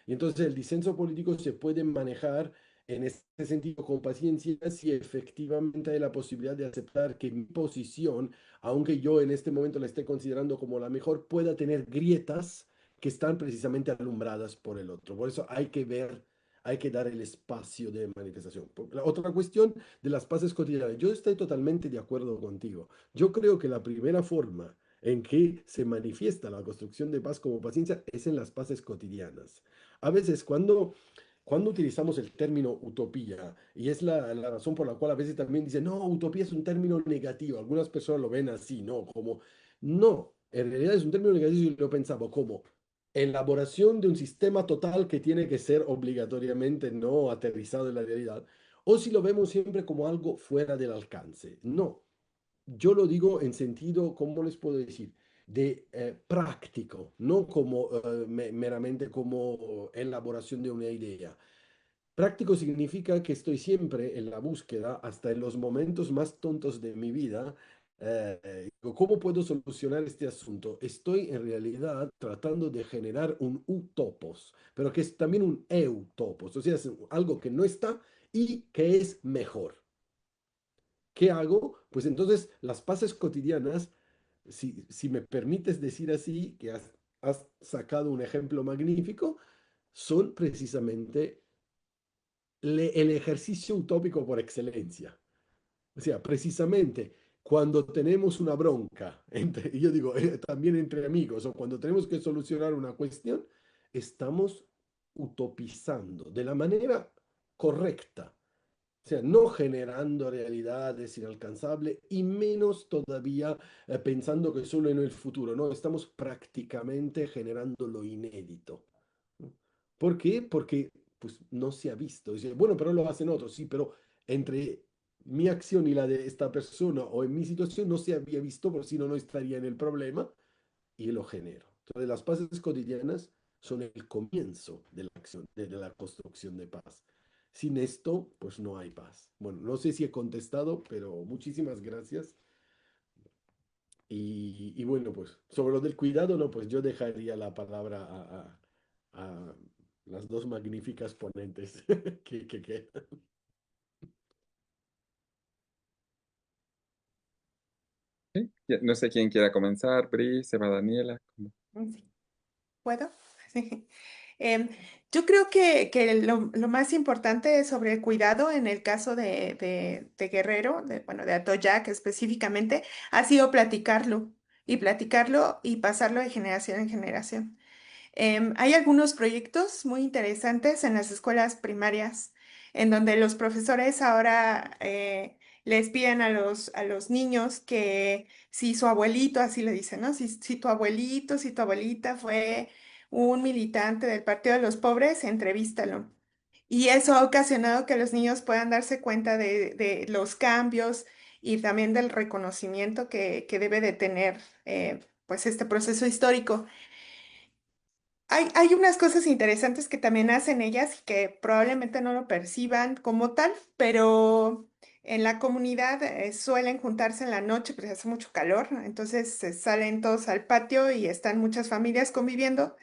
Y entonces el disenso político se puede manejar en este sentido con paciencia si efectivamente hay la posibilidad de aceptar que mi posición, aunque yo en este momento la esté considerando como la mejor, pueda tener grietas que están precisamente alumbradas por el otro. Por eso hay que ver, hay que dar el espacio de manifestación. La otra cuestión de las paces cotidianas. Yo estoy totalmente de acuerdo contigo. Yo creo que la primera forma en que se manifiesta la construcción de paz como paciencia es en las paces cotidianas. A veces cuando utilizamos el término utopía, y es la razón por la cual a veces también dicen, no, utopía es un término negativo, algunas personas lo ven así, ¿no? Como, no, en realidad es un término negativo y lo pensaba como elaboración de un sistema total que tiene que ser obligatoriamente no aterrizado en la realidad, o si lo vemos siempre como algo fuera del alcance. No, yo lo digo en sentido, ¿cómo les puedo decir? De práctico, no como meramente como elaboración de una idea. Práctico significa que estoy siempre en la búsqueda, hasta en los momentos más tontos de mi vida. ¿Cómo puedo solucionar este asunto? Estoy en realidad tratando de generar un utopos, pero que es también un eutopos, o sea, es algo que no está y que es mejor. ¿Qué hago? Pues entonces las paces cotidianas, si me permites decir así, que has sacado un ejemplo magnífico, son precisamente el ejercicio utópico por excelencia. O sea, precisamente cuando tenemos una bronca, y yo digo, también entre amigos, o cuando tenemos que solucionar una cuestión, estamos utopizando de la manera correcta. O sea, no generando realidades inalcanzables y menos todavía pensando que solo en el futuro, no, estamos prácticamente generando lo inédito. ¿No? ¿Por qué? Porque pues no se ha visto. Dice, bueno, pero lo hacen otros, sí, pero entre mi acción y la de esta persona o en mi situación no se había visto, por si no, no estaría en el problema y lo genero. Entonces, las paces cotidianas son el comienzo de la acción, de la construcción de paz. Sin esto, pues no hay paz. Bueno, no sé si he contestado, pero muchísimas gracias. Y bueno, pues sobre lo del cuidado, no, pues yo dejaría la palabra a las dos magníficas ponentes que quedan. ¿Sí? No sé quién quiera comenzar, Bri, Seba, Daniela. Sí. ¿Puedo? Sí. Em, yo creo que lo más importante sobre el cuidado en el caso de Guerrero, bueno, de Atoyac específicamente, ha sido platicarlo y pasarlo de generación en generación. Hay algunos proyectos muy interesantes en las escuelas primarias, en donde los profesores ahora les piden a los niños que si su abuelito, así le dicen, ¿no? Si tu abuelito, si tu abuelita fue un militante del Partido de los Pobres, entrevístalo. Y eso ha ocasionado que los niños puedan darse cuenta de los cambios y también del reconocimiento que debe de tener pues este proceso histórico. Hay unas cosas interesantes que también hacen ellas y que probablemente no lo perciban como tal, pero en la comunidad suelen juntarse en la noche porque hace mucho calor, entonces se salen todos al patio y están muchas familias conviviendo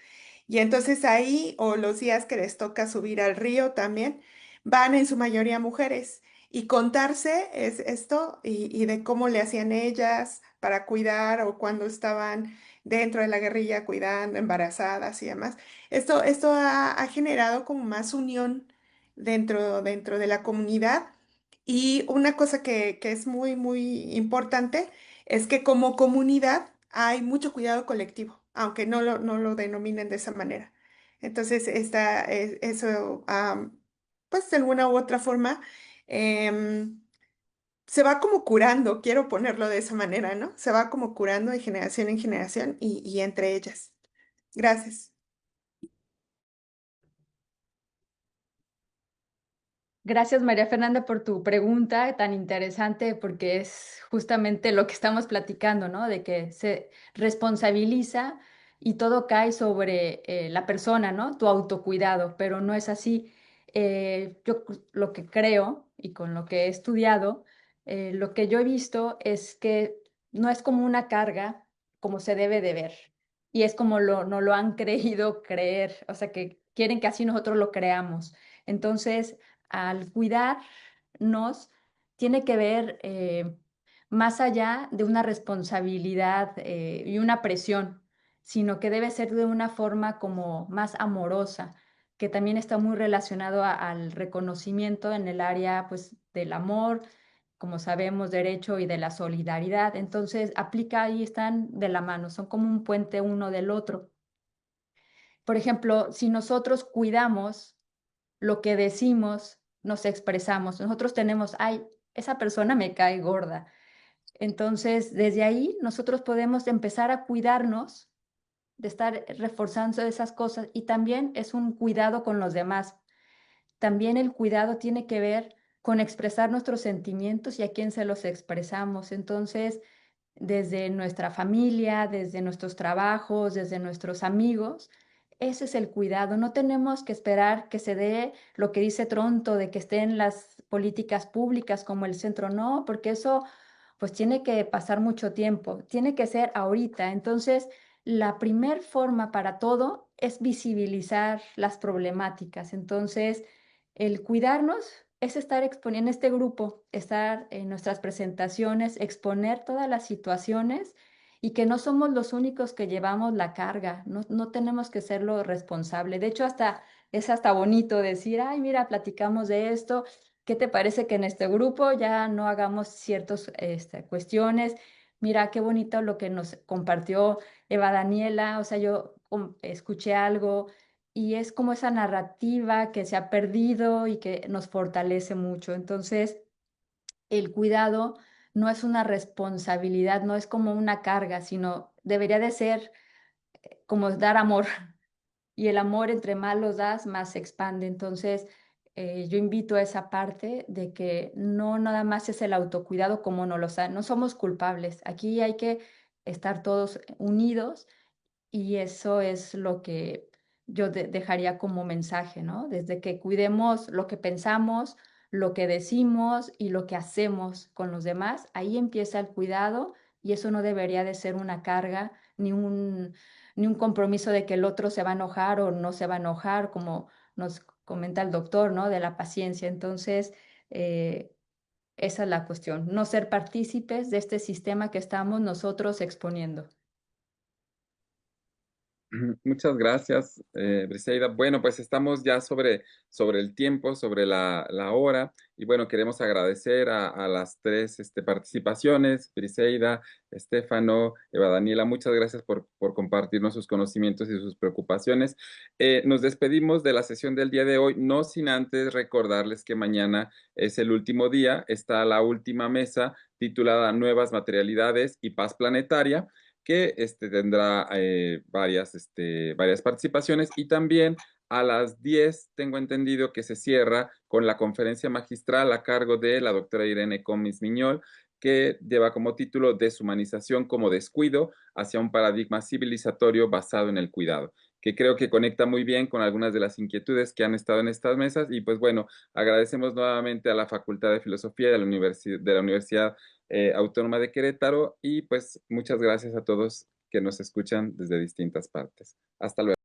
y entonces ahí o los días que les toca subir al río también van en su mayoría mujeres y contarse es esto y de cómo le hacían ellas para cuidar o cuando estaban dentro de la guerrilla cuidando, embarazadas y demás. Esto ha generado como más unión dentro de la comunidad. Y una cosa que es muy, muy importante es que como comunidad hay mucho cuidado colectivo, aunque no lo denominen de esa manera. Entonces, eso, pues de alguna u otra forma, em, se va como curando, quiero ponerlo de esa manera, ¿no? Se va como curando de generación en generación y entre ellas. Gracias. Gracias, María Fernanda, por tu pregunta tan interesante, porque es justamente lo que estamos platicando, ¿no? De que se responsabiliza y todo cae sobre la persona, ¿no? Tu autocuidado, pero no es así. Lo que creo y con lo que he estudiado, lo que yo he visto es que no es como una carga como se debe de ver. Y es como no lo han creído creer, o sea, que quieren que así nosotros lo creamos. Entonces, al cuidarnos tiene que ver más allá de una responsabilidad y una presión, sino que debe ser de una forma como más amorosa, que también está muy relacionado al reconocimiento en el área pues del amor, como sabemos, derecho y de la solidaridad. Entonces, aplica ahí, están de la mano, son como un puente uno del otro. Por ejemplo, si nosotros cuidamos lo que decimos, nos expresamos. Nosotros tenemos, ay, esa persona me cae gorda. Entonces, desde ahí nosotros podemos empezar a cuidarnos de estar reforzando esas cosas y también es un cuidado con los demás. También el cuidado tiene que ver con expresar nuestros sentimientos y a quién se los expresamos. Entonces, desde nuestra familia, desde nuestros trabajos, desde nuestros amigos. Ese es el cuidado. No tenemos que esperar que se dé lo que dice Tronto, de que estén las políticas públicas como el centro, no, porque eso pues tiene que pasar mucho tiempo, tiene que ser ahorita. Entonces, la primer forma para todo es visibilizar las problemáticas. Entonces, el cuidarnos es estar exponiendo este grupo, estar en nuestras presentaciones, exponer todas las situaciones y que no somos los únicos que llevamos la carga, no tenemos que ser lo responsable. De hecho, hasta es hasta bonito decir, ay, mira, platicamos de esto, ¿qué te parece que en este grupo ya no hagamos ciertas cuestiones? Mira, qué bonito lo que nos compartió Eva Daniela, o sea, yo escuché algo y es como esa narrativa que se ha perdido y que nos fortalece mucho. Entonces, el cuidado no es una responsabilidad, no es como una carga, sino debería de ser como dar amor. Y el amor, entre más los das, más se expande. Entonces, yo invito a esa parte de que no nada más es el autocuidado como no lo saben, no somos culpables. Aquí hay que estar todos unidos y eso es lo que yo dejaría como mensaje, ¿no? Desde que cuidemos lo que pensamos, lo que decimos y lo que hacemos con los demás, ahí empieza el cuidado y eso no debería de ser una carga ni un compromiso de que el otro se va a enojar o no se va a enojar, como nos comenta el doctor, ¿no? De la paciencia. Entonces, eh, esa es la cuestión, no ser partícipes de este sistema que estamos nosotros exponiendo. Muchas gracias, Briseida. Bueno, pues estamos ya sobre el tiempo, sobre la hora, y bueno, queremos agradecer a las tres participaciones, Briseida, Estefano, Eva Daniela, muchas gracias por compartirnos sus conocimientos y sus preocupaciones. Nos despedimos de la sesión del día de hoy, no sin antes recordarles que mañana es el último día, está la última mesa titulada Nuevas Materialidades y Paz Planetaria, que tendrá varias participaciones, y también a las 10 tengo entendido que se cierra con la conferencia magistral a cargo de la doctora Irene Comis Miñol, que lleva como título Deshumanización como descuido hacia un paradigma civilizatorio basado en el cuidado, que creo que conecta muy bien con algunas de las inquietudes que han estado en estas mesas. Y pues bueno, agradecemos nuevamente a la Facultad de Filosofía de la Universidad Autónoma de Querétaro, y pues muchas gracias a todos que nos escuchan desde distintas partes. Hasta luego.